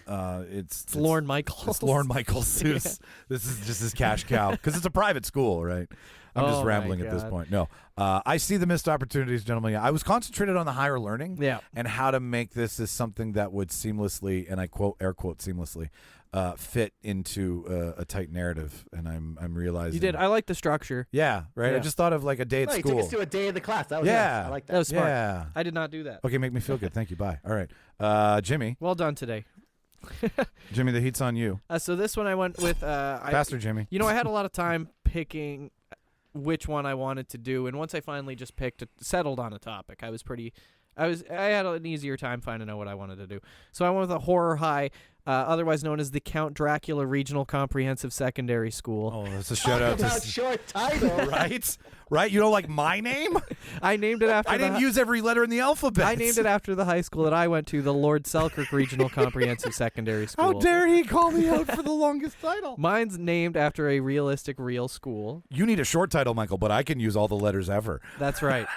It's Lorne Michaels. It's Lorne Michaels. This is just his cash cow because it's a private school, right? I'm just Oh, my rambling at this God. point. No, I see the missed opportunities, gentlemen. I was concentrated on the higher learning, and how to make this as something that would seamlessly, and I quote air quote seamlessly, fit into a tight narrative. And I'm realizing You did. I like the structure. Yeah, right. Yeah. I just thought of like a day at No, you school. took us to a day of the class. That was Yeah. nice. I like that. That was smart. Yeah. I did not do that. Okay, make me feel good. Thank you. Bye. All right, Jimmy. Well done today. Jimmy, the heat's on you. So this one I went with Faster, Jimmy. You know, I had a lot of time picking which one I wanted to do, and once I finally just settled on a topic, I had an easier time finding out what I wanted to do. So I went with a horror high, otherwise known as the Count Dracula Regional Comprehensive Secondary School. Oh, that's a shout out to short title. Right? You don't like my name? I named it after I didn't use every letter in the alphabet. I named it after the high school that I went to, the Lord Selkirk Regional Comprehensive Secondary School. How dare he call me out for the longest title? Mine's named after a realistic real school. You need a short title, Michael, but I can use all the letters ever. That's right.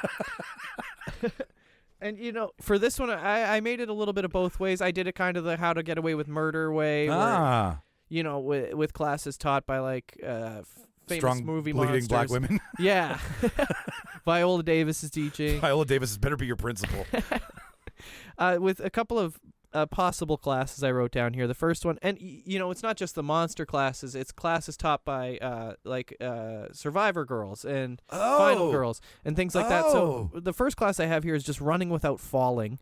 And, you know, for this one, I made it a little bit of both ways. I did it kind of the How to Get Away with Murder way. Where, you know, with classes taught by, like, famous strong movie bleeding monsters. black women. Yeah. Viola Davis is teaching. Viola Davis better be your principal. With a couple of possible classes I wrote down here. The first one, and you know, it's not just the monster classes. It's classes taught by Survivor girls and Final girls and things like that. So the first class I have here is just running without falling.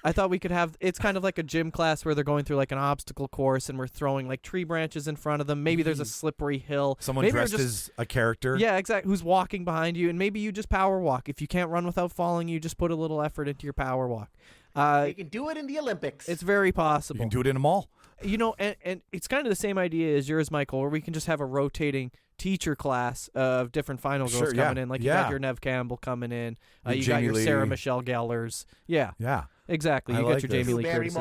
I thought we could have, it's kind of like a gym class where they're going through like an obstacle course and we're throwing like tree branches in front of them. Maybe there's a slippery hill. Someone maybe dressed as a character. Yeah, exactly. Who's walking behind you, and maybe you just power walk. If you can't run without falling, you just put a little effort into your power walk. You can do it in the Olympics. It's very possible. You can do it in a mall. You know, and it's kind of the same idea as yours, Michael, where we can just have a rotating teacher class of different final girls coming in. Like you got your Nev Campbell coming in. You got your Sarah Michelle Gellers. Yeah. Yeah. Exactly. You got your Jamie Lee Curtis.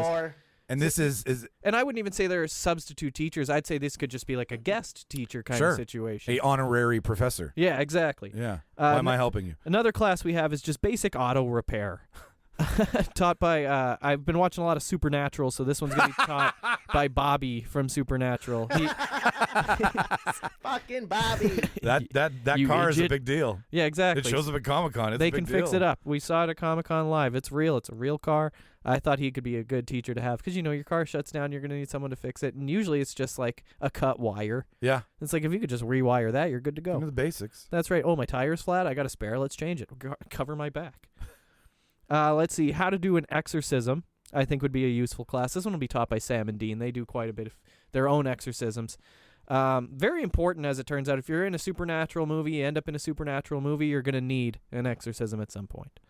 And this is and I wouldn't even say they're substitute teachers. I'd say this could just be like a guest teacher kind of situation. A honorary professor. Yeah, exactly. Yeah. Why am I helping you? Another class we have is just basic auto repair. Taught by I've been watching a lot of Supernatural, so this one's gonna be taught by Bobby from Supernatural. Fucking Bobby. That car is a big deal. Yeah, exactly. It shows up at Comic-Con. They can fix it up. We saw it at Comic-Con live. It's real. It's a real car. I thought he could be a good teacher to have because, you know, your car shuts down, you're going to need someone to fix it. And usually it's just like a cut wire. Yeah. It's like if you could just rewire that, you're good to go. Give me the basics. That's right. Oh, my tire's flat. I got a spare. Let's change it. Cover my back. Let's see. How to do an exorcism, I think, would be a useful class. This one will be taught by Sam and Dean. They do quite a bit of their own exorcisms. Very important, as it turns out. If you're in a supernatural movie, you end up in a supernatural movie, you're going to need an exorcism at some point.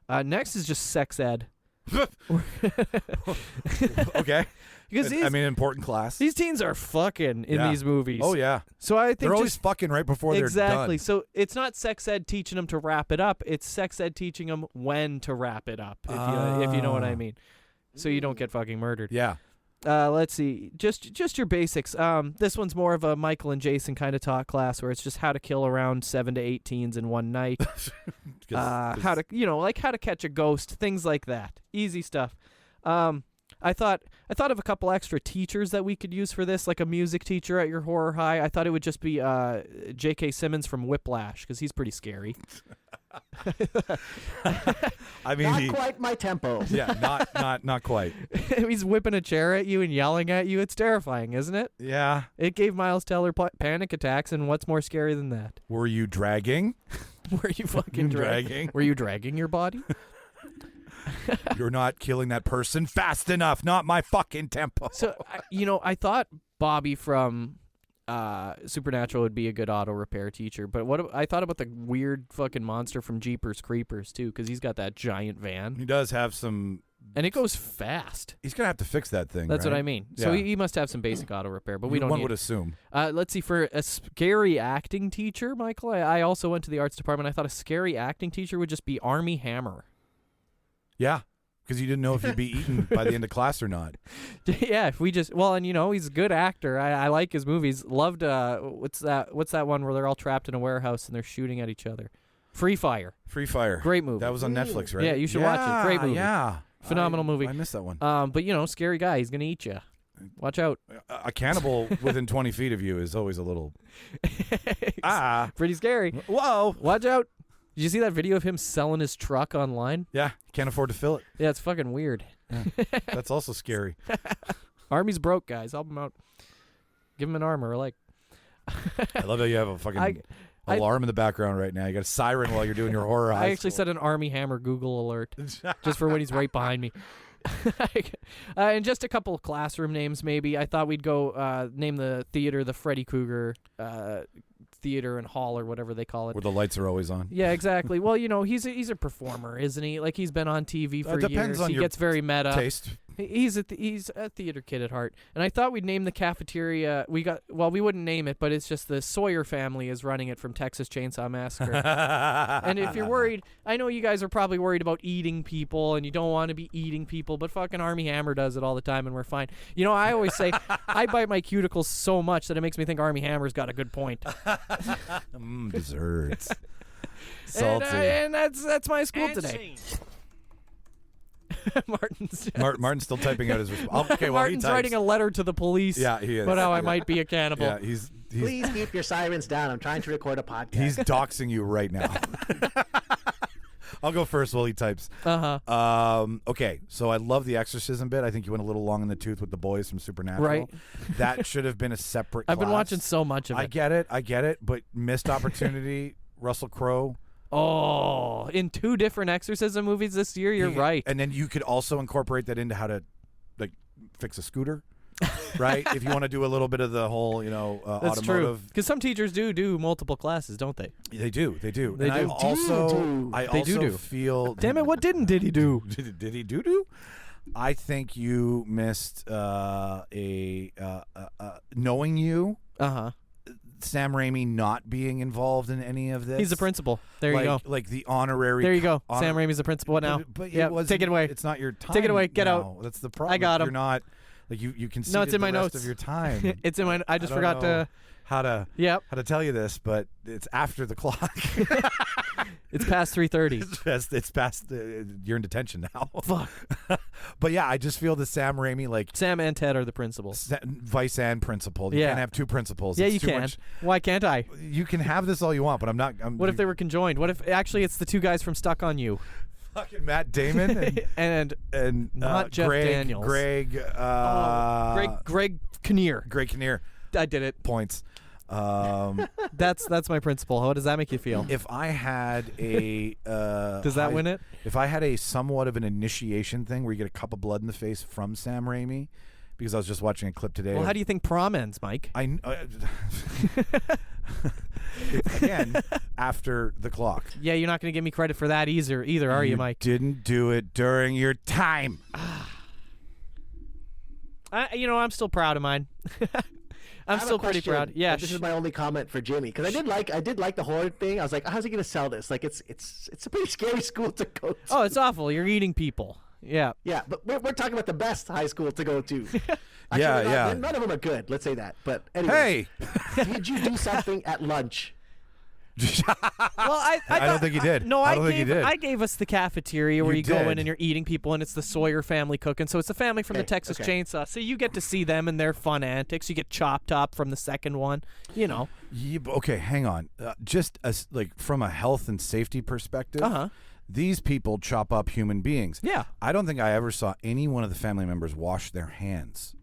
Next is just sex ed. Okay. Because important class. These teens are fucking in these movies. Oh, yeah. So I think they're always fucking right before they're done. Exactly. So it's not sex ed teaching them to wrap it up. It's sex ed teaching them when to wrap it up, if you know what I mean. So you don't get fucking murdered. Yeah. Let's see. Just your basics. This one's more of a Michael and Jason kind of talk class where it's just how to kill around 7 to 8 teens in one night. How to catch a ghost, things like that. Easy stuff. I thought of a couple extra teachers that we could use for this, like a music teacher at your horror high. I thought it would just be J.K. Simmons from Whiplash because he's pretty scary. I mean, not quite my tempo. Yeah, not quite. He's whipping a chair at you and yelling at you. It's terrifying, isn't it? Yeah. It gave Miles Teller panic attacks, and what's more scary than that? Were you dragging? Were you fucking dragging? Were you dragging your body? You're not killing that person fast enough. Not my fucking tempo. So, I thought Bobby from Supernatural would be a good auto repair teacher, but I thought about the weird fucking monster from Jeepers Creepers too, because he's got that giant van. He does have some, and it goes fast. He's gonna have to fix that thing. That's right? what I mean. Yeah. So he must have some basic auto repair, but we don't. One would assume. Let's see, for a scary acting teacher, Michael. I also went to the arts department. I thought a scary acting teacher would just be Armie Hammer. Yeah. Because you didn't know if you'd be eaten by the end of class or not. Yeah, if we just he's a good actor. I like his movies. Loved what's that one where they're all trapped in a warehouse and they're shooting at each other? Free Fire. Free Fire. Great movie. That was on Netflix, right? Yeah, you should watch it. Great movie. Yeah. Phenomenal movie. I missed that one. But scary guy. He's gonna eat you. Watch out. A cannibal within 20 feet of you is always a little pretty scary. Whoa. Watch out. Did you see that video of him selling his truck online? Yeah, can't afford to fill it. Yeah, it's fucking weird. Yeah. That's also scary. Army's broke, guys. Help him out. Give him an arm or a leg. I love how you have a fucking alarm in the background right now. You got a siren while you're doing your horror. I actually set an Army Hammer Google alert just for when he's right behind me. And just a couple of classroom names, maybe. I thought we'd go name the theater the Freddy Krueger Theater and Hall or whatever they call it. Where the lights are always on. Yeah, exactly. Well, he's a performer, isn't he? Like, he's been on TV for depends years. on He your gets very meta. taste. He's a theater kid at heart. And I thought we'd name the cafeteria. We wouldn't name it, but it's just the Sawyer family is running it from Texas Chainsaw Massacre. And if you're worried, I know you guys are probably worried about eating people and you don't want to be eating people, but fucking Army Hammer does it all the time and we're fine. I always say I bite my cuticles so much that it makes me think Army Hammer's got a good point. Desserts. Salty. And that's my school today. Martin's still typing out his response. Okay, well, Martin's he types. writing a letter to the police. Yeah, he is. But how I might be a cannibal. Yeah, he's Please keep your sirens down. I'm trying to record a podcast. He's doxing you right now. I'll go first while he types. Okay, so I love the exorcism bit. I think you went a little long in the tooth with the boys from Supernatural. Right. That should have been a separate I've been class. watching so much of it. I get it, but missed opportunity. Russell Crowe. Oh, in 2 different exorcism movies this year, you're right. And then you could also incorporate that into how to fix a scooter. Right? If you want to do a little bit of the whole, That's automotive. true. Because some teachers do multiple classes, don't they? They do. They and do. I also feel. Damn it! What didn't he do? Did he do? I think you missed knowing you. Sam Raimi not being involved in any of this. He's the principal. There you go. Like the honorary. There you go. Sam Raimi's the principal. What now? But yeah, take it away. It's not your time. Take it away. Get now. out. That's the problem. I got him. You're not. You can see it's in my the rest notes of your time. It's in my. I just don't forgot know to. How to tell you this, but it's after the clock. It's past 3:30. It's past. You're in detention now. Fuck. But yeah, I just feel the Sam Raimi Sam and Ted are the principals. Vice and principal. You can't have 2 principals. Yeah, it's you too can. Much. Why can't I? You can have this all you want, but I'm not. What if they were conjoined? What if actually it's the 2 guys from Stuck on You? Fucking Matt Damon and not Jeff Daniels. Greg Kinnear. Greg Kinnear. I did it. Points. That's my principle. How does that make you feel? If I had a does that win it? If I had a somewhat of an initiation thing where you get a cup of blood in the face from Sam Raimi, because I was just watching a clip today. Well, how do you think prom ends, Mike? Again, after the clock. Yeah, you're not going to give me credit for that either, are you, Mike? Didn't do it during your time. I'm still proud of mine. I'm still pretty proud. Yeah, this is my only comment for Jimmy because I did like the horror thing. I was like, how's he gonna sell this? Like, it's a pretty scary school to go to. Oh, it's awful. You're eating people. Yeah. Yeah, but we're talking about the best high school to go to. Actually, yeah. None of them are good. Let's say that. But anyway, hey, did you do something at lunch? Well, I don't think he did. No, I don't think he did. I gave us the cafeteria where you go did. in and you're eating people, and it's the Sawyer family cooking. So it's the family from the Texas Chainsaw. So you get to see them and their fun antics. You get chopped up from the second one. Yeah, okay, hang on. Just as from a health and safety perspective. These people chop up human beings. Yeah. I don't think I ever saw any one of the family members wash their hands.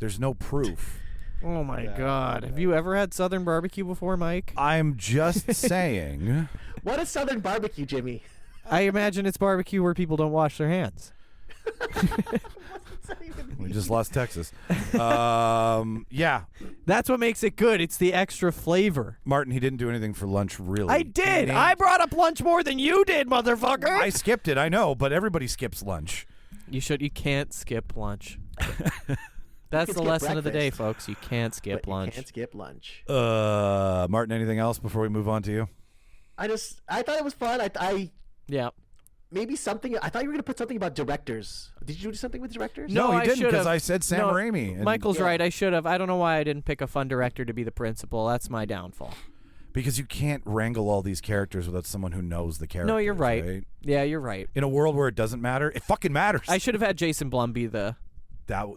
There's no proof. Oh, my God. Have you ever had Southern barbecue before, Mike? I'm just saying. What is Southern barbecue, Jimmy? I imagine it's barbecue where people don't wash their hands. We just lost Texas. Yeah. That's what makes it good. It's the extra flavor. Martin, he didn't do anything for lunch, really. I did. I brought up lunch more than you did, motherfucker. I skipped it, I know, but everybody skips lunch. You can't skip lunch. That's the lesson of the day, folks. You can't skip lunch. You can't skip lunch. Martin, anything else before we move on to you? I thought it was fun. Yeah. Maybe something. I thought you were going to put something about directors. Did you do something with directors? No, I you didn't, because should've. I said Sam Raimi. Michael's right. I should have. I don't know why I didn't pick a fun director to be the principal. That's my downfall. Because you can't wrangle all these characters without someone who knows the characters. No, you're right. Yeah, you're right. In a world where it doesn't matter, it fucking matters. I should have had Jason Blum be the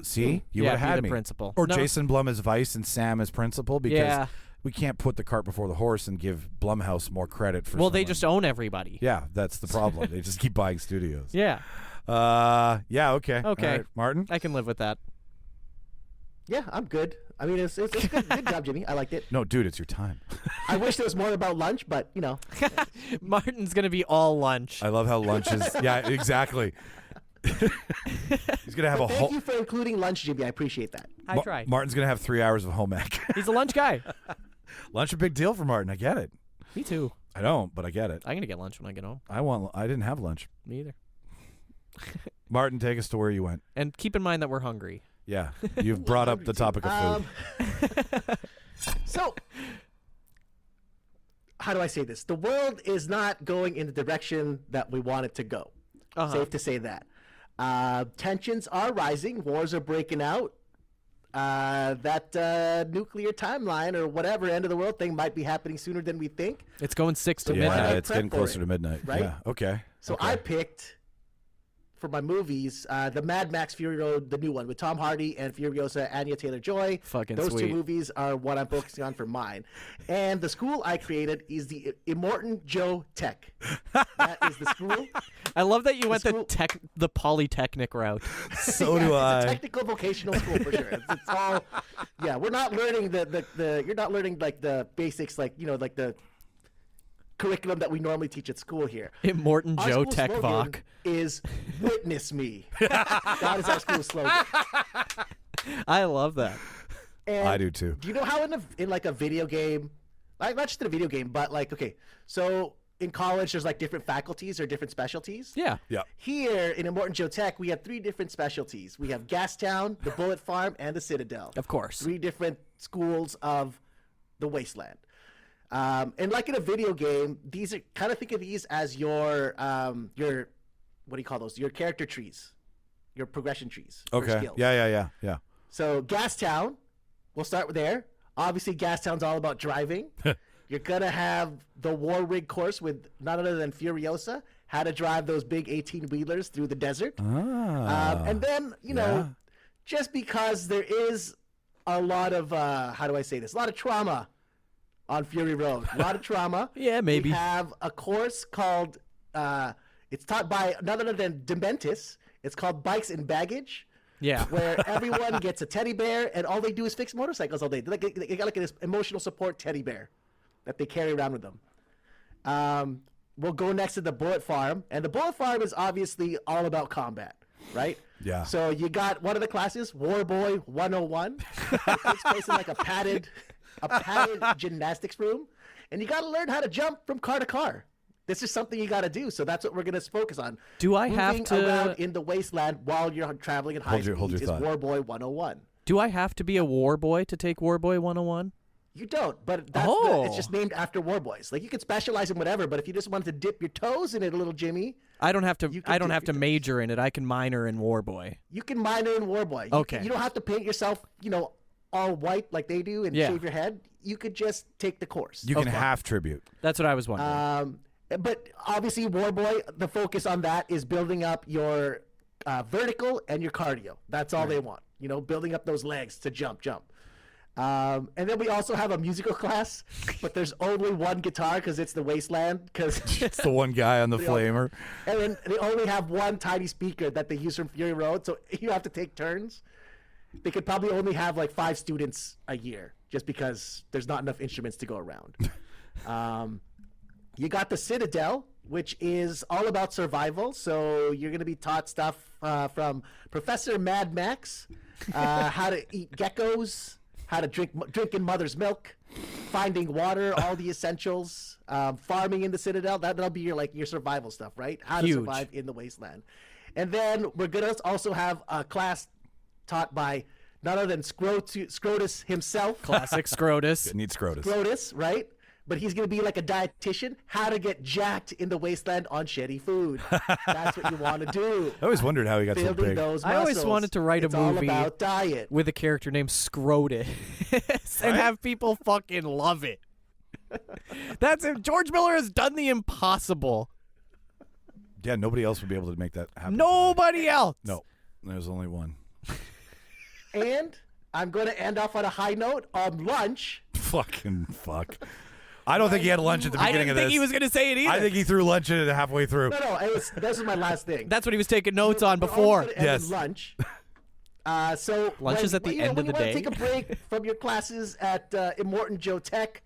See, you would have be had the me. principal. Or No. Jason Blum as Vice and Sam as principal, because Yeah. we can't put the cart before the horse and give Blumhouse more credit for. Well, they someone. just own everybody. Yeah, that's the problem. They just keep buying studios. Yeah. Yeah. Okay. Okay. All right, Martin. I can live with that. Yeah, I'm good. I mean, it's good. Good job, Jimmy. I liked it. No, dude, it's your time. I wish there was more about lunch, but you know. Martin's gonna be all lunch. I love how lunch is. Yeah, exactly. He's gonna have a Thank whole. you for including lunch, Jimmy. I appreciate that. I tried. Martin's gonna have 3 hours of home ec. He's a lunch guy. Lunch a big deal for Martin. I get it. Me too. I don't, but I get it. I'm gonna get lunch when I get home. I didn't have lunch. Me either. Martin, take us to where you went. And keep in mind that we're hungry. Yeah, you've brought up the topic of food. So, how do I say this? The world is not going in the direction that we want it to go. Safe to say that. Tensions are rising. Wars are breaking out. That nuclear timeline or whatever end of the world thing might be happening sooner than we think. It's going 6 to Yeah, midnight. I it's prep getting for closer it, to midnight. right? Yeah. Okay. So okay. I picked for my movies the Mad Max Fury Road, the new one with Tom Hardy and Furiosa, Anya Taylor-Joy. Fucking Those sweet. two movies are what I'm focusing on for mine. And the school I created is the Immortan Joe Tech. That is the school. I love that you went school- the Polytechnic route. So do It's I. a technical vocational school for sure. It's all, yeah. We're not learning the you're not learning like the basics, like like the curriculum that we normally teach at school here. Morton Our Joe school Tech slogan Voc. is "Witness me." That is our school slogan. I love that. And I do too. Do you know how in like a video game, like not just in a video game, but like so in college there's like different faculties or different specialties. Yeah. Yeah. Here in Immortan Joe Tech, we have 3 different specialties. We have Gastown, the Bullet Farm, and the Citadel. Of course. 3 different schools of the wasteland. And like in a video game, these are kind of think of these as your what do you call those? Your character trees, your progression trees. for Okay. skills. Yeah. So Gastown, we'll start with there. Obviously, Gastown's all about driving. You're gonna have the war rig course with none other than Furiosa, how to drive those big 18-wheelers through the desert. And then just because there is a lot of how do I say this? A lot of trauma on Fury Road. A lot of trauma. Yeah, maybe. We have a course called it's taught by none other than Dementis. It's called Bikes and Baggage. Yeah. Where everyone gets a teddy bear and all they do is fix motorcycles all day. They got like this emotional support teddy bear that they carry around with them. We'll go next to the Bullet Farm, and the Bullet Farm is obviously all about combat, right? Yeah. So you got one of the classes, War Boy 101. It takes place in like a padded gymnastics room, and you got to learn how to jump from car to car. This is something you got to do, so that's what we're going to focus on. Do I have Moving to around in the wasteland while you're traveling at high Hold your speeds is thought. War Boy 101. Do I have to be a war boy to take War Boy 101? You don't, but that's it's just named after war boys. Like you could specialize in whatever, but if you just wanted to dip your toes in it a little, Jimmy, I don't have to. You can I don't dip have to your toes. major in it. I can minor in War Boy. you can minor in war boy. Okay. You don't have to paint yourself, all white like they do and Yeah. shave your head. You could just take the course. You can half tribute. That's what I was wondering. But obviously, war boy, the focus on that is building up your vertical and your cardio. That's all they want. Building up those legs to jump. And then we also have a musical class, but there's only one guitar because it's the wasteland. Because It's the one guy on the flamer. and then they only have one tiny speaker that they use from Fury Road, so you have to take turns. They could probably only have like 5 students a year, just because there's not enough instruments to go around. You got the Citadel, which is all about survival. So you're going to be taught stuff from Professor Mad Max, how to eat geckos, how to drink in mother's milk, finding water, all the essentials, farming in the Citadel. That'll be your survival stuff, right? How to survive in the wasteland. And then we're going to also have a class taught by none other than Scrotus himself. Classic Scrotus. Need Scrotus. Scrotus, right? But he's going to be like a dietitian. How to get jacked in the wasteland on shitty food. That's what you want to do. I always wondered how he got so Building big. those I always muscles. wanted to write a It's all movie about diet. with a character named Scrotus and have people fucking love it. That's it. George Miller has done the impossible. Yeah, nobody else would be able to make that happen. Nobody else. No, there's only one. And I'm going to end off on a high note on lunch. Fucking fuck. I don't think he had lunch at the beginning of this. I didn't think he was going to say it either. I think he threw lunch in it halfway through. No, this was my last thing. That's what he was taking notes on before. Yes. Lunch. So lunch is at the end of the day. When you want to take a break from your classes at Immortan Joe Tech,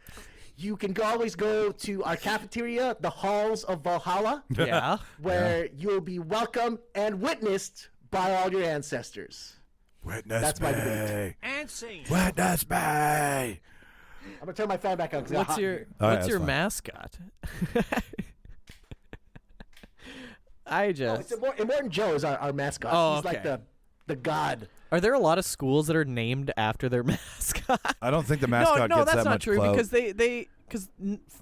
you can always go to our cafeteria, the Halls of Valhalla. Yeah. Where you'll be welcomed and witnessed by all your ancestors. That's my debate. And sing. Witness me. I'm gonna turn my fan back on. What's your mascot? Immortan Joe is our mascot. Oh, He's like the god. Are there a lot of schools that are named after their mascot? I don't think the mascot no, gets that's that not much true clout. because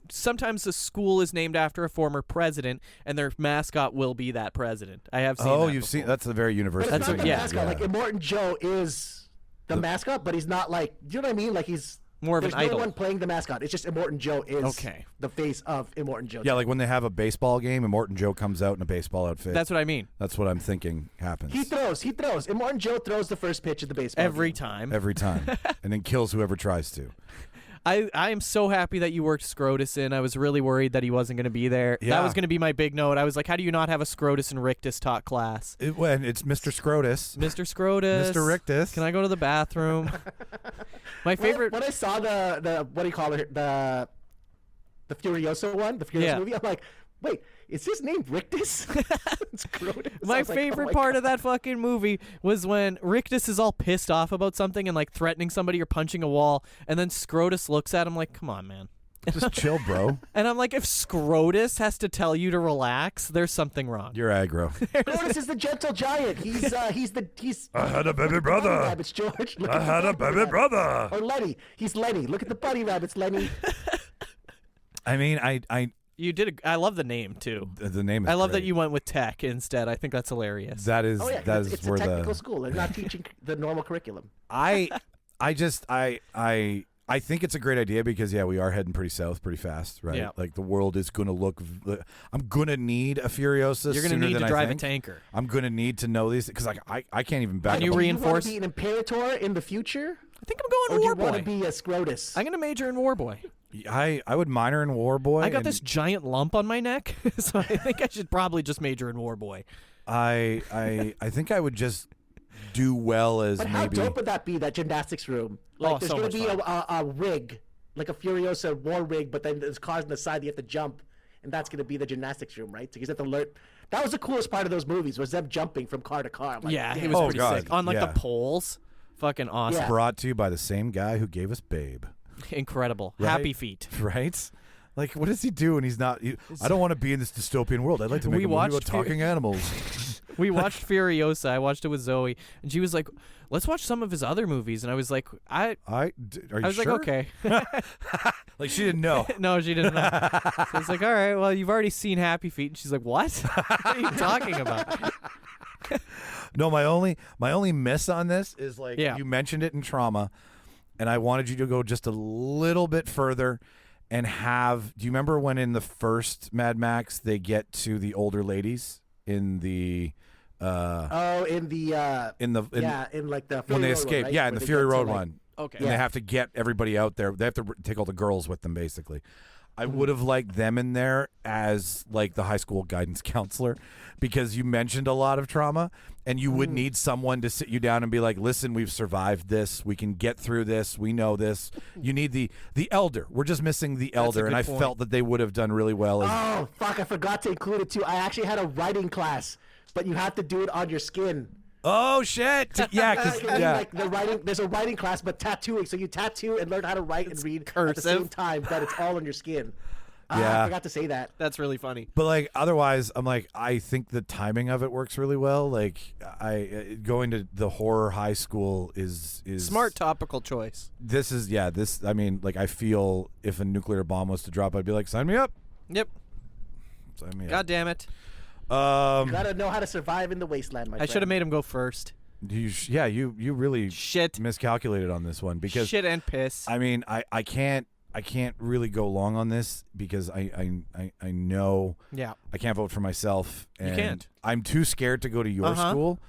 sometimes the school is named after a former president, and their mascot will be that president. I have seen. Oh, that you've before. seen that's a very universal. But it's That's not what- the yeah. mascot. Like Immortan Joe is the mascot, but he's not like. Do you know what I mean? Like he's more of an there's no idol. one playing the mascot. It's just Immortan Joe is Okay. the face of Immortan Joe. Yeah, like when they have a baseball game and Morton Joe comes out in a baseball outfit. That's what I mean. That's what I'm thinking happens. He throws. Immortan Joe throws the first pitch of the baseball Every game. time. Every time. And then kills whoever tries to. I am so happy that you worked Scrotus in. I was really worried that he wasn't going to be there. Yeah. That was going to be my big note. I was like, how do you not have a Scrotus and Rictus taught class? When it's Mr. Scrotus. Mr. Scrotus. Mr. Rictus. Can I go to the bathroom? My favorite. When I saw the what do you call it, the Furioso one, the Furioso movie, I'm like, wait, is his name Rictus? It's Scrotus. My I was like, oh favorite my part God. of that fucking movie was when Rictus is all pissed off about something and like threatening somebody or punching a wall, and then Scrotus looks at him like, "Come on, man." Just chill, bro. And I'm like, if Scrotus has to tell you to relax, there's something wrong. You're aggro. Scrotus is the gentle giant. He's I had a baby brother. bunny rabbits, George. Look I at the had a bunny baby rabbits. brother. Or Lenny. He's Lenny. Look at the bunny rabbits, Lenny. I mean, I You did. I love the name too. the name is I love that great. you went with tech instead. I think that's hilarious. That is Oh yeah, that is it's where a technical the school. They're not teaching the normal curriculum. I think it's a great idea because we are heading pretty south pretty fast, right? Yeah. Like the world is going to look. I'm going to need a Furiosa. You're going to sooner need than to I drive a think. tanker. I'm going to need to know these because I can't even back Can you up. Do you reinforce? want to be an Imperator in the future, I think I'm or going do you War want to Boy. be a Scrotus? I'm going to major in War Boy. I would minor in War Boy. I got and this giant lump on my neck, so I think I should probably just major in War Boy. I think I would just do well as But how maybe. dope would that be? That gymnastics room. Like, Oh, there's so going to much be fun. a rig, like a Furiosa war rig, but then there's cars on the side that you have to jump, and that's going to be the gymnastics room, right? So you have to learn. That was the coolest part of those movies was them jumping from car to car. I'm like, Yeah, he damn. was Oh, pretty God, sick. On like yeah. the poles. Fucking awesome. Yeah. Brought to you by the same guy who gave us Babe. Incredible. Right? Happy feet. Right? Like, what does he do when he's not? I don't want to be in this dystopian world. I'd like to make We a movie about watched talking animals. We watched Furiosa. I watched it with Zoe, and she was like, "Let's watch some of his other movies." And I was like, Are you I was sure? like, okay. Like she didn't know. No, she didn't know. So I was like, all right, well, you've already seen Happy Feet. And she's like, what? What are you talking about? No, my only miss on this is like Yeah. you mentioned it in trauma, and I wanted you to go just a little bit further and have. Do you remember when in the first Mad Max they get to the older ladies in the? Oh, in like the Fury when they Road escape, one, right? yeah, in Where the they Fury get to, Road like- one. Okay. And they have to get everybody out there. They have to take all the girls with them, basically. I would have liked them in there as like the high school guidance counselor, because you mentioned a lot of trauma, and you would need someone to sit you down and be like, "Listen, we've survived this. We can get through this. We know this." You need the elder. We're just missing the elder, and good I point. felt that they would have done really well. As, Oh fuck! I forgot to include it too. I actually had a writing class, but you have to do it on your skin. oh shit! Yeah, because I mean, yeah. like the writing. There's a writing class, but tattooing. So you tattoo and learn how to write and read at the cursive. same time, but it's all on your skin. Yeah. I forgot to say that. That's really funny. But like otherwise, I'm like I think the timing of it works really well. Like going to the horror high school is Smart topical choice. This is this. I mean, like I feel if a nuclear bomb was to drop, I'd be like, sign me up. Yep. Sign me God damn it. up. You gotta know how to survive in the wasteland, my I friend. should have made him go first. You really Shit. miscalculated on this one because Shit and piss. I mean I can't really go long on this because I know Yeah. I can't vote for myself. And can't. I'm too scared to go to your school.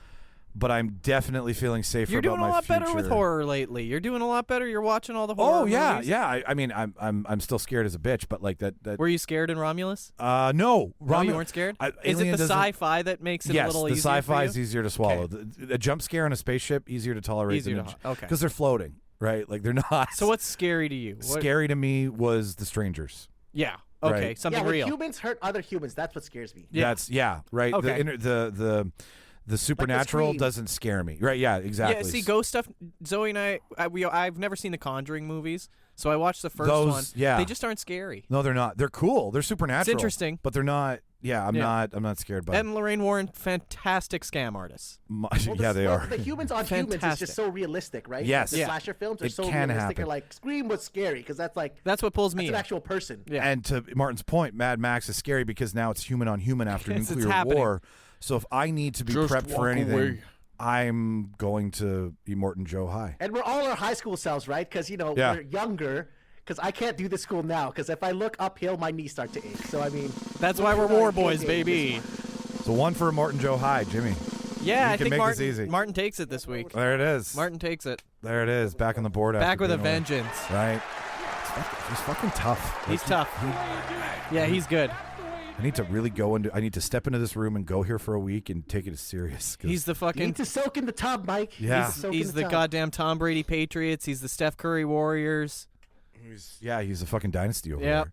but I'm definitely feeling safer You're about doing my a lot future. better with horror lately. You're doing a lot better. You're watching all the horror movies. Yeah. I mean, I'm still scared as a bitch, but like that. Were you scared in Romulus? No, No, you weren't scared. Is it Alien the doesn't- sci-fi that makes it a little Yes, easier? the sci-fi for is you? easier to swallow. A jump scare on a spaceship easier to tolerate. Easier to okay. Because they're floating, right? Like they're not. So what's scary to you? Scary to me was the strangers. Yeah. Okay. Right. Something when real. humans hurt other humans, that's what scares me. Yeah. That's right. Okay. The supernatural Scream. doesn't scare me. Right? Yeah, exactly. Yeah. See, ghost stuff. Zoe and I've never seen the Conjuring movies, so I watched the first Those- one. yeah. They just aren't scary. No, they're not. They're cool. They're supernatural. It's interesting. but they're not. Yeah, I'm not scared by. Ed and Lorraine Warren, fantastic scam artists. Yeah, they are. The humans on humans is Fantastic. just so realistic, right? Yes. The Yeah. slasher films are It so can realistic. happen. You're like, Scream was scary because that's That's what pulls me an in. actual person. Yeah. And to Martin's point, Mad Max is scary because now it's human on human after Yes, it's nuclear happening. war. So if I need to be Just prepped for walk anything, away. I'm going to be Morton Joe High. And we're all our high school selves, right? Because, Yeah. we're younger. Because I can't do this school now. Because if I look uphill, my knees start to ache. So, I mean. That's why we're war boys, baby. So one for Morton Joe High, Jimmy. Yeah, You I can think make this easy. Martin takes it this week. There it is. Martin takes it. There it is. Back on the board. Back after with a being away. vengeance. Right. He's fucking tough. He's tough. Yeah, he's good. I need to really go into. I need to step into this room and go here for a week and take it as serious. 'Cause He's the You fucking. need to soak in the tub, Mike. You Yeah. need to soak He's in the tub. goddamn Tom Brady Patriots. He's the Steph Curry Warriors. he's a fucking dynasty over Yep.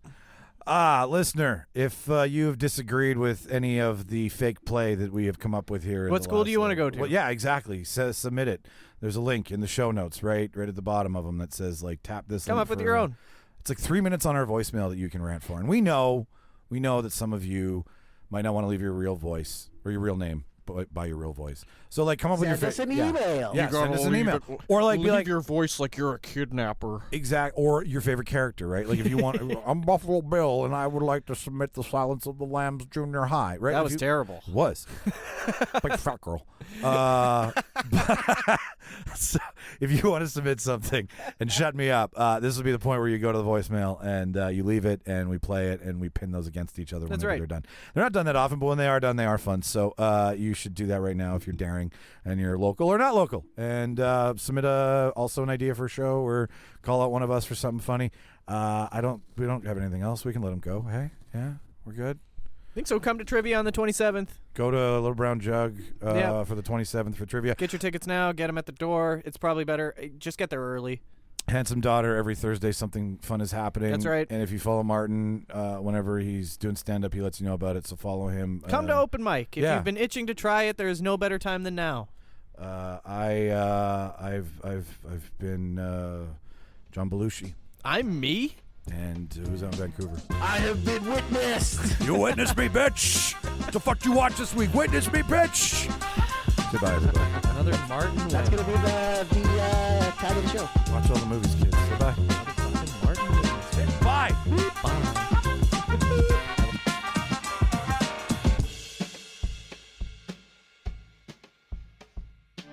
there. Listener, if you have disagreed with any of the fake play that we have come up with here, in What the school do last you wanna little- go to? Well, yeah, exactly. Submit it. There's a link in the show notes, right at the bottom of them that says like tap this. Come link up with for- your own. It's like 3 minutes on our voicemail that you can rant for, and we know that some of you might not want to leave your real voice or your real name by your real voice. So like, come up with Send your us an yeah. email. Yeah, send us an email, or like be leave like your voice like you're a kidnapper. or your favorite character, right? Like if you want, I'm Buffalo Bill, and I would like to submit the Silence of the Lambs Junior High. Right? That If was you- terrible. It was. Big fat girl. So if you want to submit something and shut me up, this will be the point where you go to the voicemail and you leave it, and we play it, and we pin those against each other That's whenever right. they're done. They're not done that often, but when they are done, they are fun. So you should do that right now if you're daring and you're local or not local, and submit also an idea for a show or call out one of us for something funny. We don't have anything else. We can let them go. Hey, yeah, we're good. I think so. Come to trivia on the 27th. Go to Little Brown Jug Yeah. for the 27th for trivia. Get your tickets now. Get them at the door. It's probably better. Just get there early. Handsome Daughter, every Thursday something fun is happening. That's right. And if you follow Martin, whenever he's doing stand-up, he lets you know about it, so follow him. Come to open mic. If yeah. you've been itching to try it, there is no better time than now. I've been John Belushi, I'm me. and who's out in Vancouver? I have been witnessed. You witness me, bitch! What the fuck you watch this week? Witness me, bitch! Goodbye, everybody. Another Martin That's win. going to be the tag of the show. Watch all the movies, kids. Goodbye. Fucking Martin win. Bye!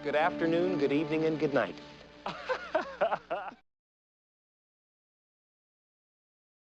Good afternoon, good evening, and good night.